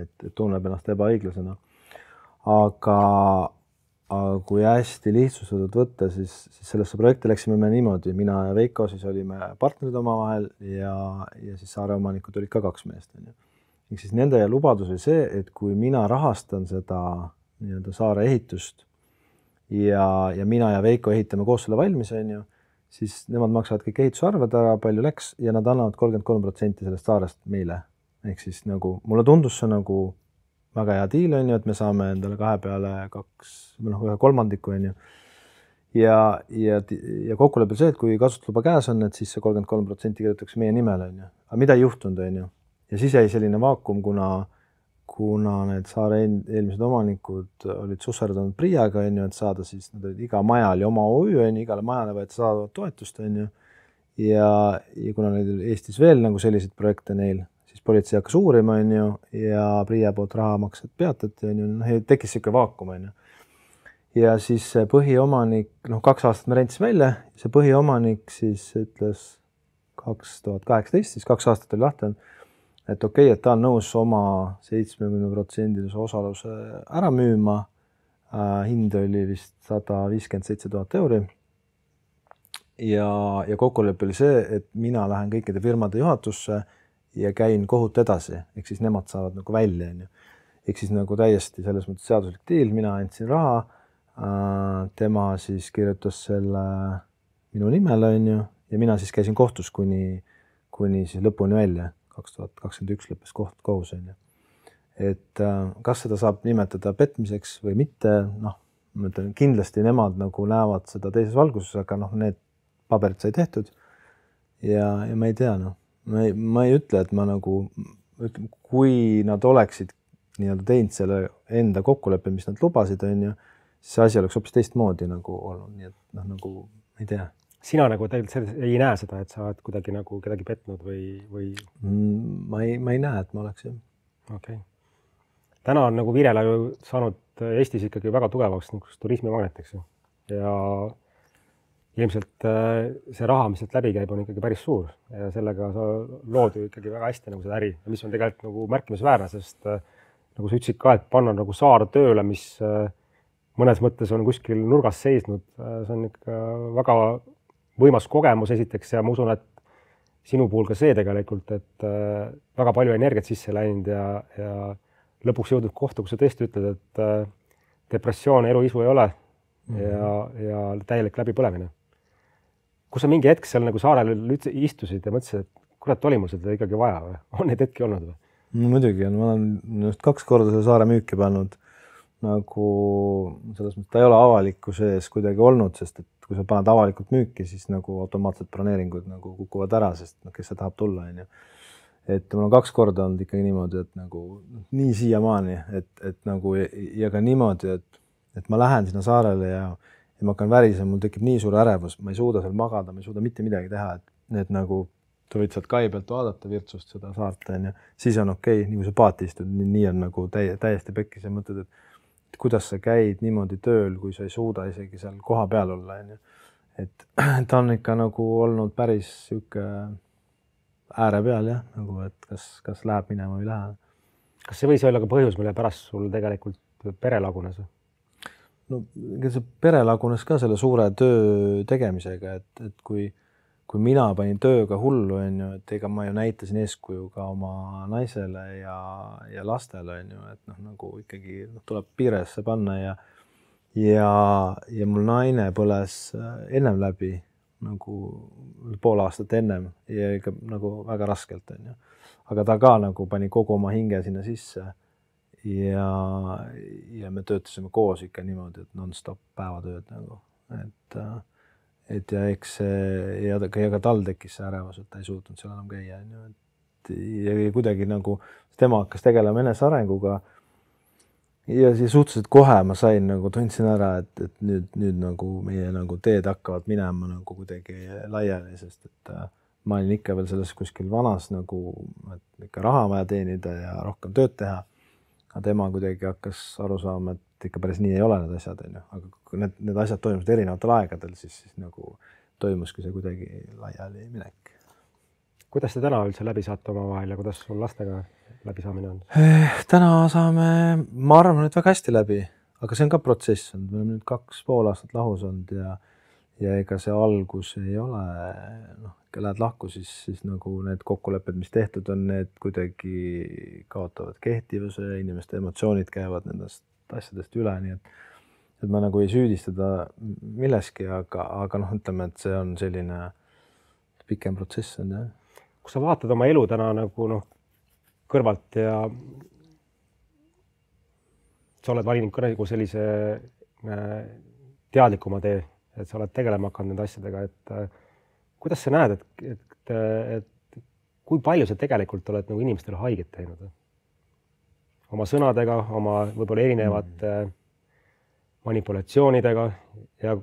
Speaker 2: et tunneb ennast ebaõiglasena. Aga kui hästi lihtsustatud võtta, siis sellesse projekti läksime me niimoodi. Mina ja Veiko siis olime partnerid omavahel ja siis saare omanikud olid ka 2 meest. Ehk siis nende lubadus oli see, et kui mina rahastan seda nii-öelda saare ehitust ja mina ja Veiko ehitame koos selle valmis, on ju, siis nemad maksavad kõik ehitusarved ära, palju läks ja nad annavad 33% sellest saarest meile. Ehk siis nagu, mulle tundus see nagu väga hea diil, on ju, et me saame endale 2 peale 1/3, on ju. Ja kokkuleppel see, et kui kasutusluba käes on, et siis see 33% kirjutatakse meie nimele, on ju. Aga mida ei juhtunud, on ju? ja siis jäi selline vaakum, kuna need saare eelmised omanikud olid susserdanud PRIA-ga, on ju, et saada siis, nad olid, iga maja oli oma OÜ, on ju, igale majale võeti saadavat toetust, on ju, ja kuna neid oli Eestis veel nagu selliseid projekte neil, siis politsei hakkas uurima, on ju, ja PRIA poolt rahamaksed peatati, on ju, noh, tekkis siuke vaakum, on ju. Ja siis see põhiomanik, 2 aastat me rentsime välja, see põhiomanik siis ütles 2018, siis 2 aastat oli lahti, et okei, et ta on nõus oma 70% osaluse ära müüma. Hind oli vist 157 000 euri. Ja kokkulepe oli see, et mina lähen kõikide firmade juhatusse ja käin kohut edasi, ehk siis nemad saavad nagu välja, on ju. Ehk siis nagu täiesti selles mõttes seaduslik diil, mina andsin raha, tema siis kirjutas selle minu nimele, on ju, ja mina siis käisin kohtus kuni siis lõpuni välja. 2021 lõppes kohus, on ju. Et kas seda saab nimetada petmiseks või mitte, noh, ma ütlen, kindlasti nemad nagu näevad seda teises valguses, aga noh, need paberid sai tehtud ja ma ei tea, noh, ma ei ütle, et ma nagu, kui nad oleksid nii-öelda teinud selle enda kokkuleppe, mis nad lubasid, on ju, siis asi oleks hoopis teistmoodi nagu olnud, nii et noh, nagu ma ei tea.
Speaker 1: Sina nagu tegelikult ei näe seda, et sa oled kuidagi nagu kedagi petnud või?
Speaker 2: Ma ei näe, et ma oleks jah.
Speaker 1: Okay. Täna on nagu Virela ju saanud Eestis ikkagi väga tugevaks turismimagnetiks ja ilmselt see raha, mis sealt läbi käib, on ikkagi päris suur ja sellega sa lood ju ikkagi väga hästi nagu seda äri, mis on tegelikult nagu märkimisväärne, sest nagu sa ütlesid ka, et panna nagu saar tööle, mis mõnes mõttes on kuskil nurgas seisnud, see on ikka väga võimas kogemus esiteks ja ma usun, et sinu puhul ka see tegelikult, et väga palju energiat sisse läinud ja lõpuks jõudnud kohta, kus sa tõesti ütled, et depressioon, eluisu ei ole ja täielik läbipõlemine. Kus sa mingi hetk seal nagu saarel istusid ja mõtlesid, et kurat, oli mul seda ikkagi vaja või? On neid hetki olnud või?
Speaker 2: No, muidugi on, ma olen just 2 korda selle saare müüki pannud, nagu selles mõttes ta ei ole avalikkuse ees kuidagi olnud, sest et kui sa paned avalikult müüki, siis nagu automaatselt broneeringud nagu kukuvad ära, sest kes see tahab tulla, on ju. Et mul on 2 korda olnud ikkagi niimoodi, et nagu nii siiamaani, et nagu ja ka niimoodi, et ma lähen sinna saarele ja ma hakkan värisema, mul tekib nii suur ärevus, ma ei suuda seal magada, ma ei suuda mitte midagi teha, et nagu sa võid sealt kai pealt vaadata virtsust seda saart, on ju, siis on okei, nii kui sa paati istud, nii on nagu täiesti pekkis ja mõtled, et kuidas sa käid niimoodi tööl, kui sa ei suuda isegi seal koha peal olla, on ju. Et ta on ikka nagu olnud päris siuke ääre peal, jah, nagu, et kas läheb minema või ei lähe.
Speaker 1: Kas see võis olla ka põhjus, mille pärast sul tegelikult pere lagunes?
Speaker 2: No, see pere lagunes ka selle suure töö tegemisega, et kui mina panin tööga hullu, on ju, et ega ma ju näitasin eeskuju ka oma naisele ja lastele, on ju, et noh, nagu ikkagi tuleb piiresse panna ja mul naine põles ennem läbi nagu pool aastat ennem ja ikka nagu väga raskelt, on ju. Aga ta ka nagu pani kogu oma hinge sinna sisse ja me töötasime koos ikka niimoodi, et non-stop päevatööd nagu, et ja eks ja ka tal tekkis see ärevus, et ta ei suutnud seal enam käia, on ju, et ja kuidagi nagu tema hakkas tegelema enesearenguga ja siis suhteliselt kohe ma sain nagu tundsin ära, et nüüd nagu meie nagu teed hakkavad minema nagu kuidagi laiali, sest et ma olin ikka veel selles kuskil vanas nagu, et ikka raha vaja teenida ja rohkem tööd teha. Aga tema kuidagi hakkas aru saama, et ikka päris nii ei ole need asjad, on ju. Aga kui need asjad toimusid erinevatel aegadel, siis nagu toimuski see kuidagi laiali minek.
Speaker 1: Kuidas te täna üldse läbi saate oma vahel ja kuidas sul lastega läbi saamine on?
Speaker 2: Täna saame, ma arvan, et väga hästi läbi, aga see on ka protsess. Me oleme nüüd 2,5 aastat lahus olnud ja ega see algus ei ole, noh, kui lähed lahku, siis nagu need kokkulepped, mis tehtud on, need kuidagi kaotavad kehtivuse, inimeste emotsioonid käivad nendest asjadest üle, nii et ma nagu ei süüdistada milleski, aga noh, ütleme, et see on selline pikem protsess on, jah.
Speaker 1: Kui sa vaatad oma elu täna nagu kõrvalt ja sa oled valinud ka nagu sellise teadlikuma tee, et sa oled tegelema hakanud nende asjadega, et kuidas sa näed, et kui palju sa tegelikult oled nagu inimestele haiget teinud? Oma sõnadega, oma võib-olla erinevate manipulatsioonidega ja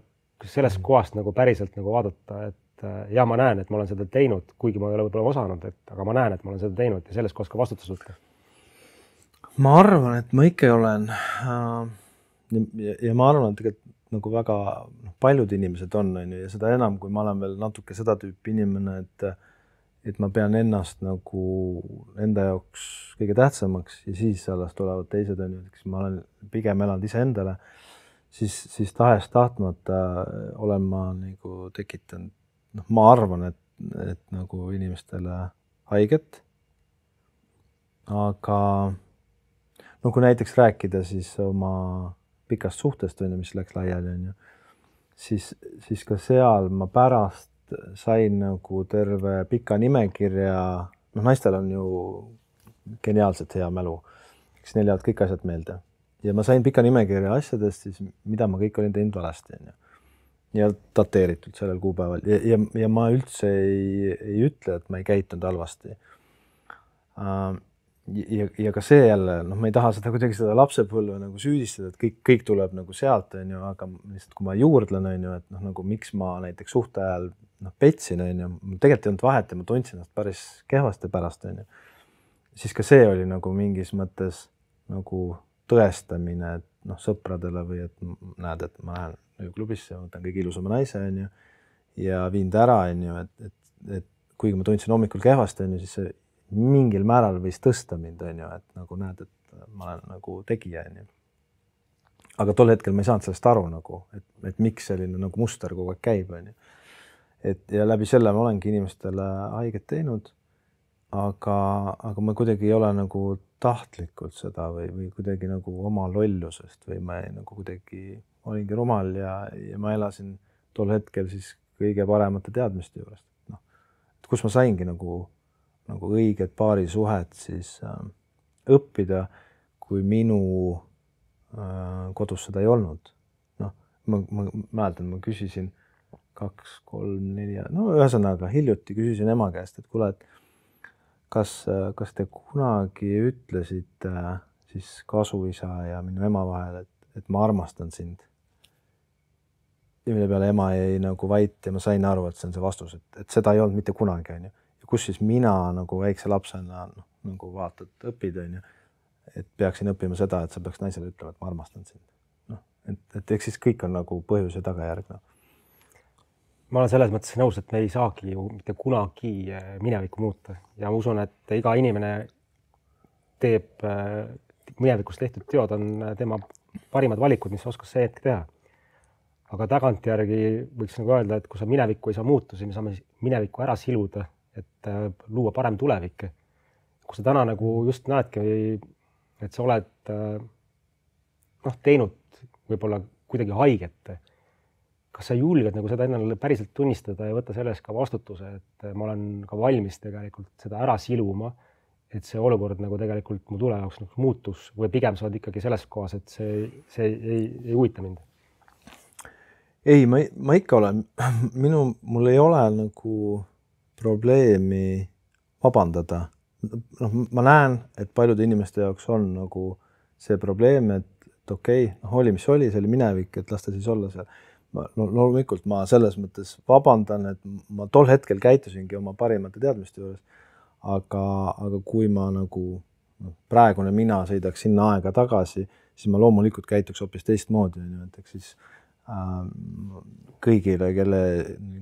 Speaker 1: sellest kohast nagu päriselt nagu vaadata, et ja ma näen, et ma olen seda teinud, kuigi ma ei ole võib-olla osanud, aga ma näen, et ma olen seda teinud ja sellest kohast ka vastutus võtta.
Speaker 2: Ma arvan, et ma ikka olen ja ma arvan, et tegelikult nagu väga paljud inimesed on ja seda enam, kui ma olen veel natuke seda tüüpi inimene, et ma pean ennast nagu enda jaoks kõige tähtsamaks ja siis alles tulevad teised eks ma olen pigem elanud iseendale, siis tahes tahtmata olen ma nagu tekitanud, ma arvan, et nagu inimestele haiget. Aga kui näiteks rääkida siis oma pikast suhtest, mis läks laiali, siis ka seal ma pärast sain nagu terve pika nimekirja, naistel on ju geniaalselt hea mälu, eks neil jäävad kõik asjad meelde. Ja ma sain pika nimekirja asjadest, siis, mida ma kõik olin teinud valesti. Ja dateeritud sellel kuupäeval. Ja ma üldse ei ütle, et ma ei käitunud halvasti. Ja ka see jälle, ma ei taha seda kuidagi seda lapsepõlve nagu süüdistada, et kõik tuleb nagu sealt, aga lihtsalt kui ma juurdlen, et nagu miks ma näiteks suhte ajal petsin, mul tegelikult ei olnud vahet ja ma tundsin ennast päris kehvasti pärast, siis ka see oli nagu mingis mõttes nagu tõestamine, et sõpradele või et näed, et ma lähen klubisse, võtan kõige ilusama naise ja viin ta ära, et kuigi ma tundsin hommikul kehvasti, siis see mingil määral võis tõsta mind, et nagu näed, et ma olen nagu tegija. Aga tol hetkel ma ei saanud sellest aru, et miks selline nagu muster kogu aeg käib. Ja läbi selle ma olengi inimestele haiget teinud, aga ma kuidagi ei ole nagu tahtlikult seda või kuidagi nagu oma lollusest või ma nagu kuidagi olingi rumal ja ma elasin tol hetkel siis kõige paremate teadmiste juurest. Et kus ma saingi nagu õiget paari suhet siis õppida, kui minu kodus seda ei olnud. Ma mäletan, ma küsisin 2, 3, 4, ühesõnaga hiljuti küsisin ema käest, et kuule, et kas te kunagi ütlesite siis kasuisa ja minu ema vahel, et ma armastan sind? Ja mille peale ema jäi nagu vait ja ma sain aru, et see on see vastus, et seda ei olnud mitte kunagi, kus siis mina nagu väikse lapsena nagu vaatad, õpid, et peaksin õppima seda, et sa peaks naisele ütlema, et ma armastan sind. Et eks siis kõik on nagu põhjus ja tagajärg.
Speaker 1: Ma olen selles mõttes nõus, et me ei saagi ju mitte kunagi minevikku muuta ja ma usun, et iga inimene teeb minevikust tehtud teod on tema parimad valikud, mis oskas see hetk teha. Aga tagantjärgi võiks nagu öelda, et kui sa minevikku ei saa muuta, siis me saame minevikku ära siluda, et luua parem tulevik. Kui sa täna nagu just näedki, et sa oled teinud võib-olla kuidagi haiget, kas sa julged nagu seda ennale päriselt tunnistada ja võtta selles ka vastutuse, et ma olen ka valmis tegelikult seda ära siluma, et see olukord nagu tegelikult mu tule jaoks nagu muutus või pigem sa oled ikkagi selles kohas, et see ei huvita mind?
Speaker 2: Ei, ma ikka olen. Mul ei ole nagu probleemi vabandada. Ma näen, et paljude inimeste jaoks on nagu see probleem, et okei, oli mis oli, see oli minevik, et lasta siis olla seal. Loomulikult ma selles mõttes vabandan, et ma tol hetkel käitusingi oma parimate teadmiste juures, aga kui ma nagu praegune mina sõidaks sinna aega tagasi, siis ma loomulikult käituks hoopis teistmoodi, et eks siis kõigile,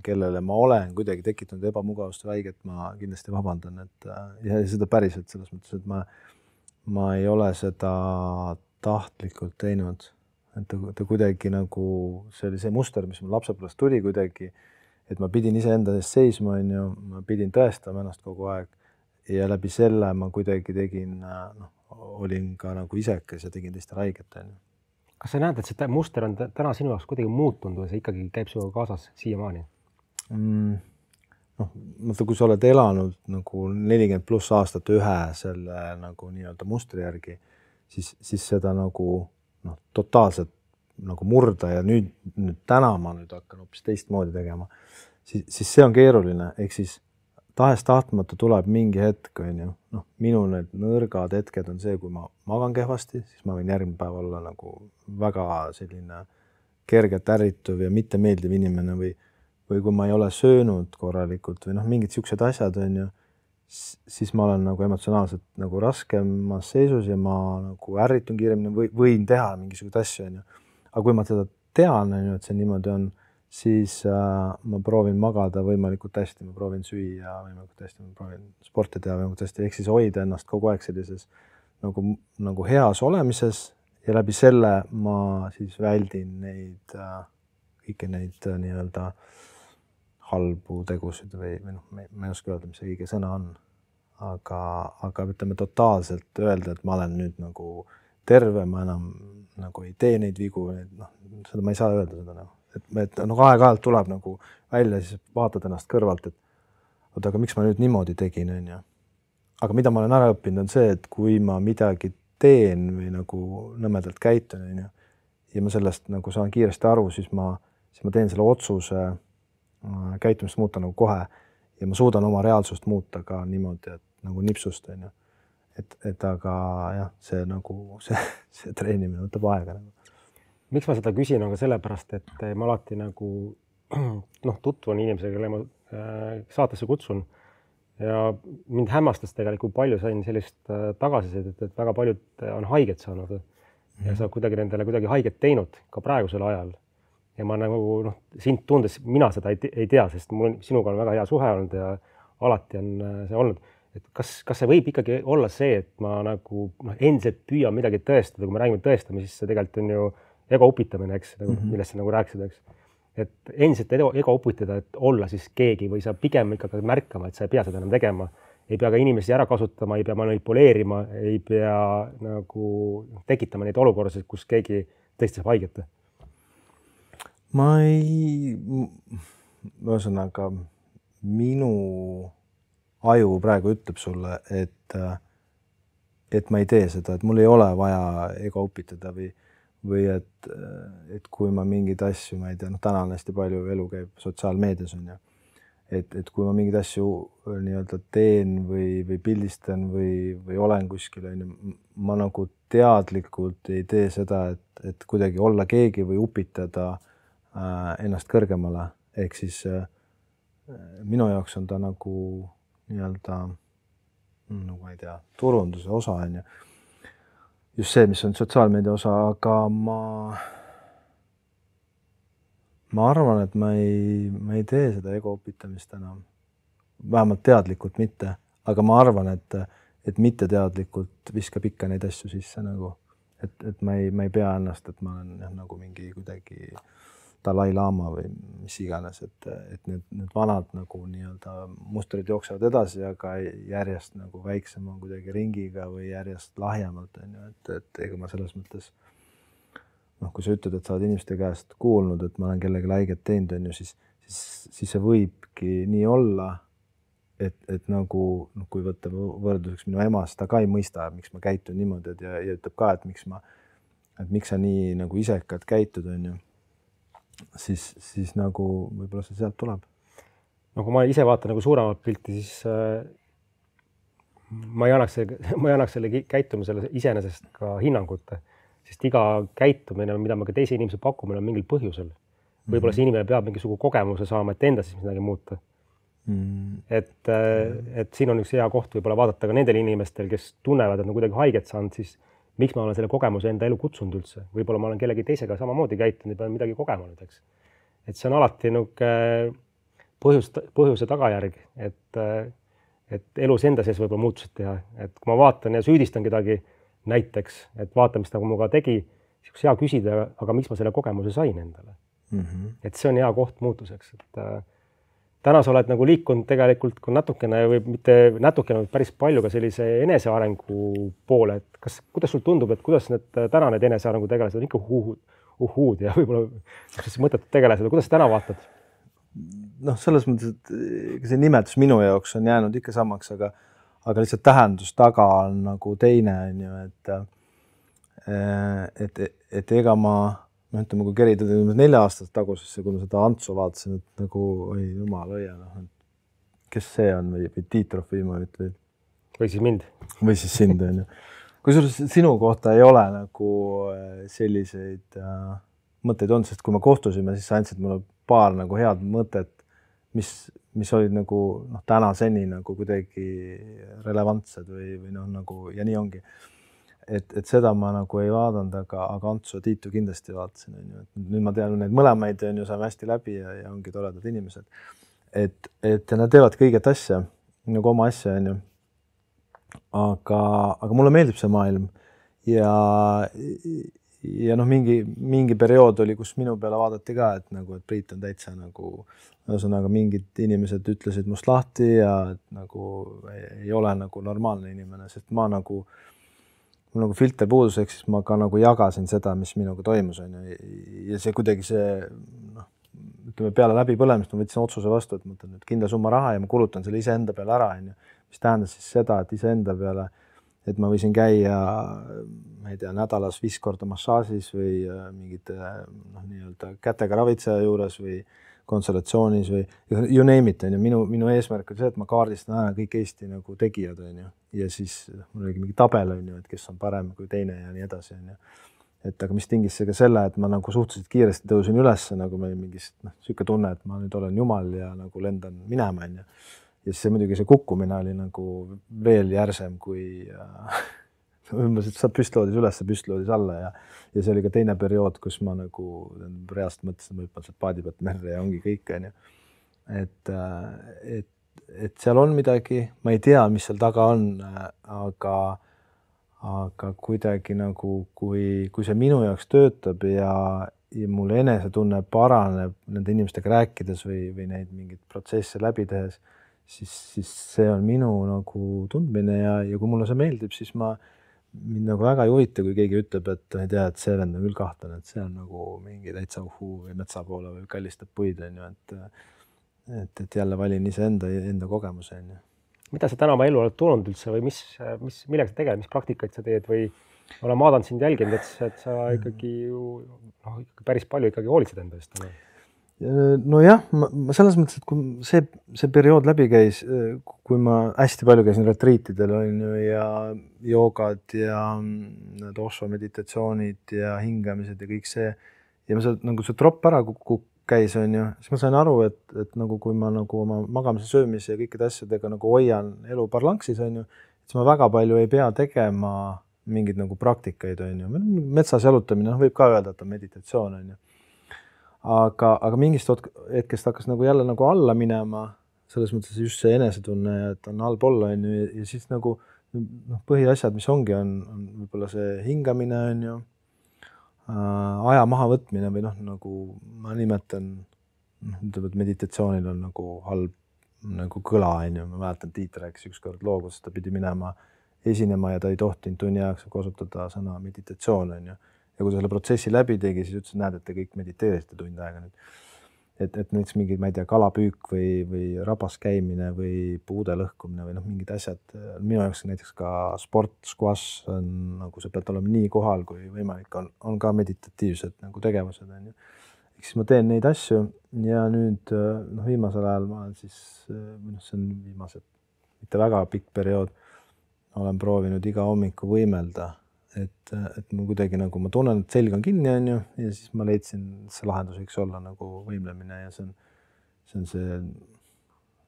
Speaker 2: kellele ma olen kuidagi tekitanud ebamugavust või haiget, ma kindlasti vabandan, ja seda päriselt selles mõttes, et ma ei ole seda tahtlikult teinud, et ta kuidagi nagu see oli see muster, mis mul lapsepõlvest tuli kuidagi, et ma pidin iseenda eest seisma, ma pidin tõestama ennast kogu aeg ja läbi selle ma kuidagi tegin, olin ka nagu isekas ja tegin teistele haiget.
Speaker 1: Kas sa näed, et see muster on täna sinu jaoks kuidagi muutunud või see ikkagi käib sinuga kaasas siiamaani?
Speaker 2: Kui sa oled elanud nagu 40+ aastat ühe selle nagu nii-öelda mustri järgi, siis seda nagu totaalselt nagu murda ja nüüd täna ma hakkan hoopis teistmoodi tegema, siis see on keeruline, ehk siis tahes-tahtmata tuleb mingi hetk, on ju, noh, minu need nõrgad hetked on see, kui ma magan kehvasti, siis ma võin järgmine päev olla nagu väga selline kergelt ärrituv ja mitte meeldiv inimene või kui ma ei ole söönud korralikult või noh, mingid siuksed asjad, on ju, siis ma olen nagu emotsionaalselt nagu raskemas seisus ja ma nagu ärritun kiiremini või võin teha mingisuguseid asju, on ju. Aga kui ma seda tean, on ju, et see niimoodi on, siis ma proovin magada võimalikult hästi, ma proovin süüa võimalikult hästi, ma proovin sporti teha võimalikult hästi, ehk siis hoida ennast kogu aeg sellises nagu heas olemises ja läbi selle ma siis väldin neid, kõiki neid nii-öelda halbu tegusid või noh, ma ei oska öelda, mis see õige sõna on, aga ütleme totaalselt öelda, et ma olen nüüd nagu terve, ma enam nagu ei tee neid vigu, noh, seda ma ei saa öelda seda nagu. Et nagu aeg-ajalt tuleb nagu välja, siis vaatad ennast kõrvalt, et oota, aga miks ma nüüd niimoodi tegin, on ju. Aga mida ma olen ära õppinud, on see, et kui ma midagi teen või nagu nõmedalt käitun, on ju, ja ma sellest nagu saan kiiresti aru, siis ma teen selle otsuse käitumist muuta nagu kohe ja ma suudan oma reaalsust muuta ka niimoodi, et nagu nipsust, on ju. Et aga jah, see nagu see treenimine võtab aega nagu.
Speaker 1: Miks ma seda küsin, on ka sellepärast, et ma alati nagu tutvun inimesega, kelle ma saatesse kutsun ja mind hämmastas tegelikult, palju sain sellist tagasisidet, et väga paljud on haiget saanud ja sa nendele kuidagi haiget teinud ka praegusel ajal. Ja ma nagu sind tundes, mina seda ei tea, sest mul sinuga on väga hea suhe olnud ja alati on see olnud. Et kas see võib ikkagi olla see, et ma nagu endiselt püüan midagi tõestada, kui me räägime tõestamisest, see tegelikult on ju ego upitamine, eks, millest sa nagu rääkisid, eks. Et endiselt ego upitada, et olla siis keegi või sa pigem ikkagi märkama, et sa ei pea seda enam tegema. Ei pea ka inimesi ära kasutama, ei pea manipuleerima, ei pea nagu tekitama neid olukordasid, kus keegi tõesti saab haiget.
Speaker 2: Ühesõnaga, minu aju praegu ütleb sulle, et ma ei tee seda, et mul ei ole vaja ego upitada või et kui ma mingeid asju, ma ei tea, täna on hästi palju elu käib sotsiaalmeedias, on ju, et kui ma mingeid asju nii-öelda teen või pildistan või olen kuskil, on ju, ma nagu teadlikult ei tee seda, et kuidagi olla keegi või upitada ennast kõrgemale, ehk siis minu jaoks on ta nagu nii-öelda, ma ei tea, turunduse osa, on ju. Just see, mis on sotsiaalmeedia osa, aga ma arvan, et ma ei tee seda ego upitamist enam. Vähemalt teadlikult mitte, aga ma arvan, et mitte teadlikult viskab ikka neid asju sisse nagu, et ma ei pea ennast, et ma olen nagu mingi kuidagi Dalai Lama või mis iganes, et need vanad nagu nii-öelda mustrid jooksevad edasi, aga järjest nagu väiksema kuidagi ringiga või järjest lahjemalt, on ju, et ega ma selles mõttes, kui sa ütled, et sa oled inimeste käest kuulnud, et ma olen kellegi haiget teinud, on ju, siis see võibki nii olla, et nagu, kui võtta võrdluseks minu ema, siis ta ka ei mõista, miks ma käitun niimoodi ja ütleb ka, et miks sa nii nagu isekad käitud, on ju. Siis nagu võib-olla see sealt tuleb.
Speaker 1: No kui ma ise vaatan nagu suuremat pilti, siis ma ei annaks selle käitumisele iseenesest ka hinnangut, sest iga käitumine, mida me ka teise inimese pakume, on mingil põhjusel. Võib-olla see inimene peab mingisuguse kogemuse saama, et enda siis midagi muuta. Et siin on üks hea koht võib-olla vaadata ka nendel inimestel, kes tunnevad, et on kuidagi haiget saanud, siis miks ma olen selle kogemuse enda elu kutsunud üldse? Võib-olla ma olen kellegi teisega samamoodi käitunud ja pean midagi kogema nüüd, eks. Et see on alati põhjuse tagajärg, et elus enda sees võib-olla muutused teha. Et kui ma vaatan ja süüdistan kedagi näiteks, et vaata, mis ta muga tegi, siis hea küsida, aga miks ma selle kogemuse sain endale? Et see on hea koht muutuseks. Et täna sa oled nagu liikunud tegelikult natukene või mitte natukene, päris palju ka sellise enesearengu poole, et kuidas sul tundub, et kuidas täna need enesearengu tegelased on ikka uhuud ja võib-olla mõttetud tegelased, kuidas sa täna vaatad?
Speaker 2: Selles mõttes, et see nimetus minu jaoks on jäänud ikka samaks, aga lihtsalt tähendus taga on nagu teine, on ju, et ega ma ütleme, kui kerida 4 aastat tagusesse, kui ma seda Antsu vaatasin, et nagu, oi jumal õia, kes see on või Tiit Trofimovic
Speaker 1: või siis mind.
Speaker 2: Või siis sind, on ju. Kusjuures sinu kohta ei ole nagu selliseid mõtteid olnud, sest kui me kohtusime, siis sa andsid mulle paar nagu head mõtet, mis olid nagu tänaseni nagu kuidagi relevantsed või nagu ja nii ongi. Et seda ma nagu ei vaadanud, aga Antsu ja Tiitu kindlasti vaatasin, on ju. Nüüd ma tean neid mõlemaid, on ju, saame hästi läbi ja ongi toredad inimesed. Et nad teevad kõiget asja, nagu oma asja, on ju. Aga mulle meeldib see maailm ja mingi periood oli, kus minu peale vaadati ka, et Priit on täitsa nagu, ühesõnaga mingid inimesed ütlesid must lahti ja et nagu ei ole nagu normaalne inimene, sest ma nagu filter puuduseks, siis ma ka nagu jagasin seda, mis minuga toimus, on ju. Ja see kuidagi ütleme peale läbipõlemist ma võtsin otsuse vastu, et mõtlen nüüd kindla summa raha ja ma kulutan selle iseenda peale ära, on ju. Mis tähendas siis seda, et iseenda peale, et ma võisin käia, ma ei tea, nädalas 5 korda massaažis või mingite nii-öelda kätega ravitseja juures või konsultatsioonis või you name it, on ju. Minu eesmärk oli see, et ma kaardistan ära kõik Eesti nagu tegijad, on ju. Ja siis mul oligi mingi tabel, on ju, et kes on parem kui teine ja nii edasi, on ju. Et aga mis tingis see ka selle, et ma nagu suhteliselt kiiresti tõusin üles, nagu meil mingist siuke tunne, et ma nüüd olen jumal ja nagu lendan minema, on ju. Ja siis muidugi see kukkumine oli nagu veel järsem kui ümbasid, sa püstloodis üles, püstloodis alla ja see oli ka teine periood, kus ma nagu reast mõtlesin, ma hüppan sealt paadi pealt merre ja ongi kõik, on ju. Et seal on midagi, ma ei tea, mis seal taga on, aga kuidagi nagu, kui see minu jaoks töötab ja mul enesetunne paraneb nende inimestega rääkides või neid mingeid protsesse läbi tehes, siis see on minu nagu tundmine ja kui mulle see meeldib, siis mind nagu väga ei huvita, kui keegi ütleb, et ei tea, et see vend on küll kahtlane, et see on nagu mingi täitsa või metsa poole või kallistab puid, on ju, et jälle valin enda kogemuse, on ju.
Speaker 1: Mida sa täna oma elu oled tulnud üldse või millega sa tegeled, mis praktikaid sa teed või olen vaadanud sind jälginud, et sa ikkagi päris palju ikkagi hoolitsed enda eest?
Speaker 2: Nojah, ma selles mõttes, et kui see periood läbi käis, kui ma hästi palju käisin retriitidel, on ju, ja joogad ja Osho meditatsioonid ja hingamised ja kõik see, ja ma sealt nagu see tropp ära käis, on ju, siis ma sain aru, et nagu kui ma nagu oma magamise, söömise ja kõikide asjadega nagu hoian elu parlanksis, on ju, siis ma väga palju ei pea tegema mingeid nagu praktikaid, on ju. Metsas jalutamine, võib ka öelda, et on meditatsioon, on ju. Aga mingist hetkest hakkas nagu jälle nagu alla minema, selles mõttes just see enesetunne, et on allpool, on ju, ja siis nagu põhiasjad, mis ongi, on võib-olla see hingamine, on ju, aja mahavõtmine või nagu ma nimetan, ütleb, et meditatsioonil on nagu halb nagu kõla, on ju. Ma mäletan, Tiit rääkis ükskord loo, kus ta pidi minema esinema ja ta ei tohtinud tunni ajaks kasutada sõna meditatsioon, on ju. Ja kui ta selle protsessi läbi tegi, siis ütles, et näed, et te kõik mediteerisite tund aega nüüd. Et näiteks mingid, ma ei tea, kalapüük või rabas käimine või puude lõhkumine või mingid asjad. Minu jaoks näiteks ka sport, squash on nagu see peab olema nii kohal, kui võimalik on ka meditatiivsed nagu tegevused, on ju. Eks siis ma teen neid asju ja nüüd viimasel ajal ma olen siis, see on viimased, mitte väga pikk periood, olen proovinud iga hommiku võimelda. Et ma kuidagi nagu ma tunnen, et selg on kinni, on ju, ja siis ma leidsin, et see lahendus võiks olla nagu võimlemine ja see on see,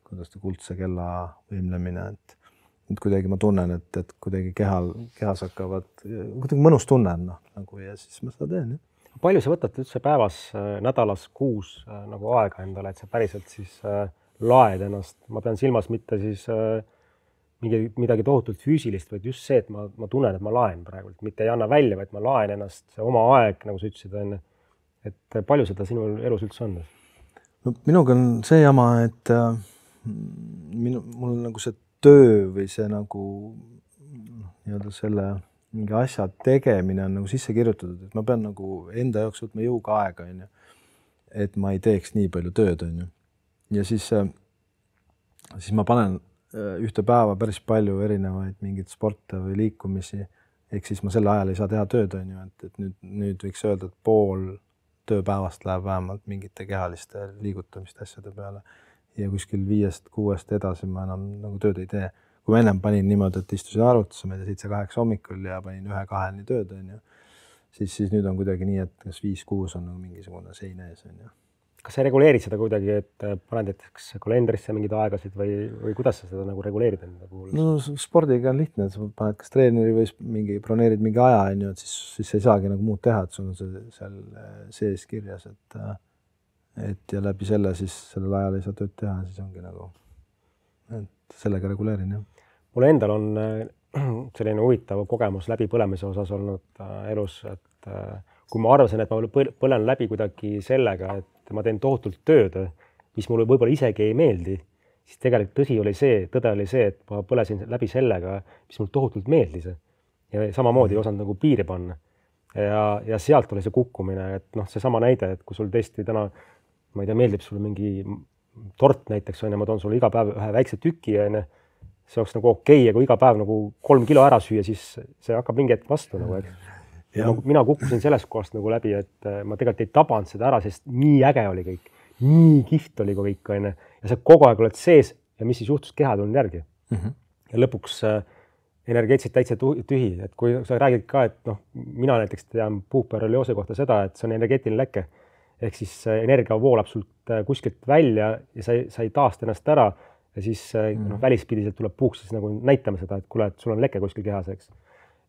Speaker 2: kuidas kuldse kella võimlemine, et kuidagi ma tunnen, et kuidagi kehas hakkavad, kuidagi mõnus tunne on, nagu, ja siis ma seda teen, jah.
Speaker 1: Palju sa võtad üldse päevas, nädalas, kuus nagu aega endale, et sa päriselt siis laed ennast, ma pean silmas mitte siis midagi tohutult füüsilist, vaid just see, et ma tunnen, et ma laen praegu, mitte ei anna välja, vaid ma laen ennast, see oma aeg, nagu sa ütlesid enne. Et palju seda sinu elus üldse on?
Speaker 2: No, minuga on see jama, et mul nagu see töö või see nagu nii-öelda selle mingi asja tegemine on nagu sisse kirjutatud, et ma pean nagu enda jaoks võtma jõuga aega, on ju, et ma ei teeks nii palju tööd, on ju. Ja siis ma panen ühte päeva päris palju erinevaid mingeid sporte või liikumisi, ehk siis ma selle ajal ei saa teha tööd, on ju, et nüüd võiks öelda, et pool tööpäevast läheb vähemalt mingite kehaliste liigutamiste asjade peale ja kuskil 5-6 edasi ma enam nagu tööd ei tee. Kui ma ennem panin niimoodi, et istusin arvutusse, ma ei tea, 7-8 hommikul ja panin 1-2 tööd, on ju, siis nüüd on kuidagi nii, et kas 5-6 on nagu mingisugune sein ees, on ju.
Speaker 1: Kas sa reguleerid seda kuidagi, et paned näiteks kalendrisse mingeid aegasid või kuidas sa seda nagu reguleerid enda puhul?
Speaker 2: No spordiga on lihtne, et sa paned kas treeneri või broneerid mingi aja, on ju, et siis sa ei saagi nagu muud teha, et sul on see seal sees kirjas, et ja läbi selle siis sellel ajal ei saa tööd teha, siis ongi nagu, et sellega reguleerin, jah.
Speaker 1: Mul endal on selline huvitav kogemus läbi põlemise osas olnud elus, et kui ma arvasin, et ma põlen läbi kuidagi sellega, et ma teen tohutult tööd, mis mulle võib-olla isegi ei meeldi, siis tegelikult tõde oli see, et ma põlesin läbi sellega, mis mulle tohutult meeldis. Ja samamoodi ei osanud nagu piiri panna. Ja sealt oli see kukkumine, et noh, see sama näide, et kui sul tõesti täna, ma ei tea, meeldib sulle mingi tort näiteks, on ja ma toon sulle iga päev ühe väikse tüki, on ja see oleks nagu okei, ja kui iga päev nagu 3 kilo ära süüa, siis see hakkab mingi hetk vastu nagu, eks. Ja mina kukkusin sellest kohast nagu läbi, et ma tegelikult ei tabanud seda ära, sest nii äge oli kõik, nii kihvt oli kõik, on ja sa kogu aeg oled sees ja mis siis juhtus, keha tulnud järgi. Ja lõpuks energeetiliselt täitsa tühi, et kui sa räägid ka, et noh, mina näiteks tean puuperolioose kohta seda, et see on energeetiline läke, ehk siis energia voolab sult kuskilt välja ja sa ei taasta ennast ära ja siis välispidiselt tuleb puuks siis nagu näitama seda, et kuule, et sul on leke kuskil kehas, eks.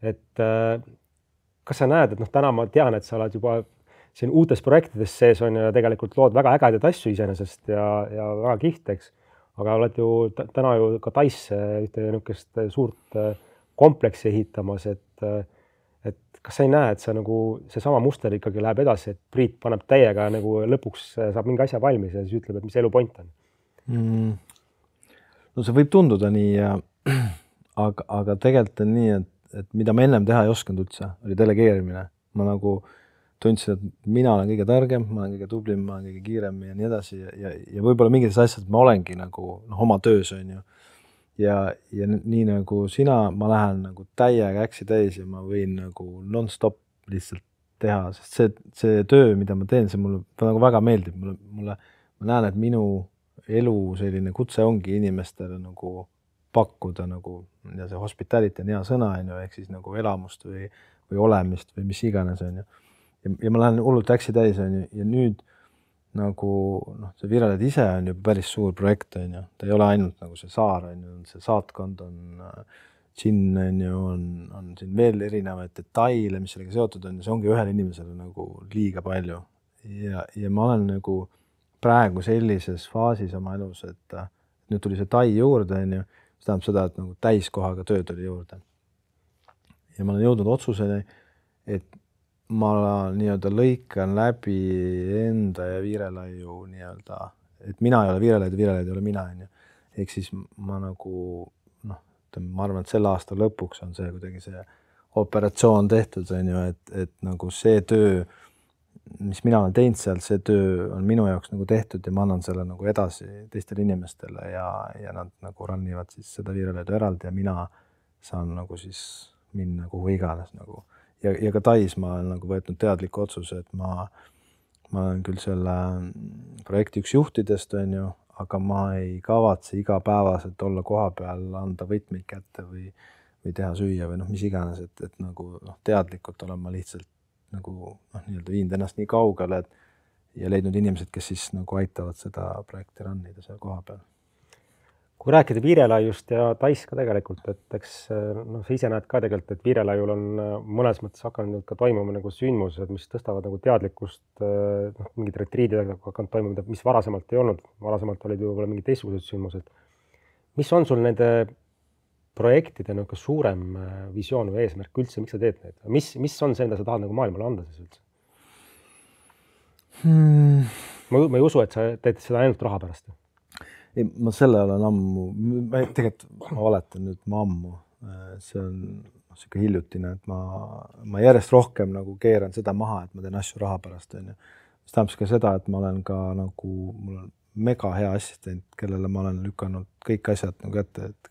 Speaker 1: Et kas sa näed, et täna ma tean, et sa oled juba siin uutes projektides sees on ja tegelikult lood väga ägedaid asju iseenesest ja väga kihteks, aga oled ju täna ju ka Taisse ühte niisugust suurt kompleksi ehitamas, et kas sa ei näe, et sa nagu seesama muster ikkagi läheb edasi, et Priit paneb täiega nagu lõpuks saab mingi asja valmis ja siis ütleb, et mis elu point on?
Speaker 2: No see võib tunduda nii, aga tegelikult on nii, et mida ma ennem teha ei osanud üldse, oli delegeerimine. Ma nagu tundsin, et mina olen kõige targem, ma olen kõige tublim, ma olen kõige kiirem ja nii edasi ja võib-olla mingites asjades ma olengi nagu oma töös, on ju. Ja nii nagu sina, ma lähen nagu täiega äksi täis ja ma võin nagu non-stop lihtsalt teha, sest see töö, mida ma teen, see mulle nagu väga meeldib. Ma näen, et minu elu selline kutse ongi inimestele nagu pakkuda nagu, ja see hospitality on hea sõna, on ju, ehk siis nagu elamust või olemist või mis iganes, on ju. Ja ma lähen hullult äksi täis, on ju, ja nüüd nagu see Vireled ise on ju päris suur projekt, on ju. Ta ei ole ainult nagu see saar, on ju, see saatkond on džinn, on ju, on siin veel erinevaid detaile, mis sellega seotud on ja see ongi ühele inimesele nagu liiga palju. Ja ma olen nagu praegu sellises faasis oma elus, et nüüd tuli see Tai juurde, on ju, see tähendab seda, et nagu täiskohaga tööd oli juurde. Ja ma olen jõudnud otsuseni, et ma nii-öelda lõikan läbi enda ja Virelaiu nii-öelda, et mina ei ole Virelaid ja Virelaid ei ole mina, on ju. Ehk siis ma nagu, ma arvan, et selle aasta lõpuks on see kuidagi see operatsioon tehtud, on ju, et nagu see töö, mis mina olen teinud seal, see töö on minu jaoks nagu tehtud ja ma annan selle nagu edasi teistele inimestele ja nad nagu rannivad siis seda Virelaidu eraldi ja mina saan nagu siis minna kuhu iganes nagu. Ja ka Tais ma olen nagu võetnud teadliku otsuse, et ma olen küll selle projekti üks juhtidest, on ju, aga ma ei kavatse igapäevaselt olla koha peal, anda võtmeid kätte või teha süüa või mis iganes, et nagu teadlikult olen ma lihtsalt nagu nii-öelda viinud ennast nii kaugele ja leidnud inimesed, kes siis nagu aitavad seda projekti rannida seal koha peal.
Speaker 1: Kui rääkida Virelaiust ja Tais ka tegelikult, et eks sa ise näed ka tegelikult, et Virelaiul on mõnes mõttes hakanud ka toimuma nagu sündmused, mis tõstavad nagu teadlikkust, mingid retriidid hakanud toimuma, mis varasemalt ei olnud. Varasemalt olid ju võib-olla mingid teistsugused sündmused. Mis on sul nende projektide nagu suurem visioon või eesmärk üldse, miks sa teed need? Mis on see, mida sa tahad nagu maailmale anda siis üldse? Ma ei usu, et sa teed seda ainult raha pärast.
Speaker 2: Ei, ma selle olen ammu, tegelikult ma valetan nüüd, ma ammu. See on siuke hiljutine, et ma järjest rohkem nagu keeran seda maha, et ma teen asju raha pärast. On ju. See tähendab ka seda, et ma olen ka nagu, mul on mega hea assistent, kellele ma olen lükanud kõik asjad nagu ette, et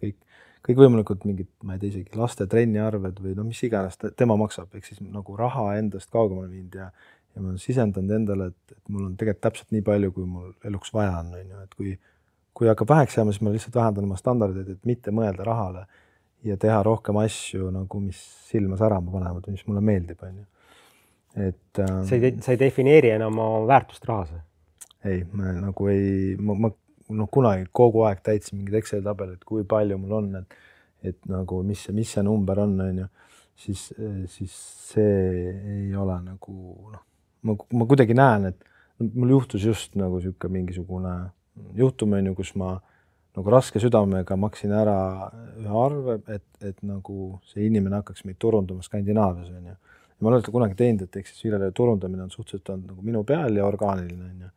Speaker 2: kõik võimalikult mingid, ma ei tea isegi laste trenniarved või mis iganes tema maksab, ehk siis nagu raha endast kaugemale viinud ja ma olen sisendanud endale, et mul on tegelikult täpselt nii palju, kui mul eluks vaja on, et kui kui hakkab väheks jääma, siis ma lihtsalt vähendan oma standardeid, et mitte mõelda rahale ja teha rohkem asju nagu, mis silma särama panevad, mis mulle meeldib, on ju. Et
Speaker 1: sa ei defineeri enam oma väärtust rahas?
Speaker 2: Ei, ma nagu ei, ma kunagi kogu aeg täitsin mingid Exceli tabelid, kui palju mul on, et nagu, mis see number on ju, siis see ei ole nagu, ma kuidagi näen, et mul juhtus just nagu sihuke mingisugune juhtum, on ju, kus ma nagu raske südamega maksin ära ühe arve, et nagu see inimene hakkaks meid turundama Skandinaavias, on ju. Ja ma olen kunagi teinud, et eks siis viljatöö turundamine on suhteliselt olnud nagu minu peal ja orgaaniline, on ju.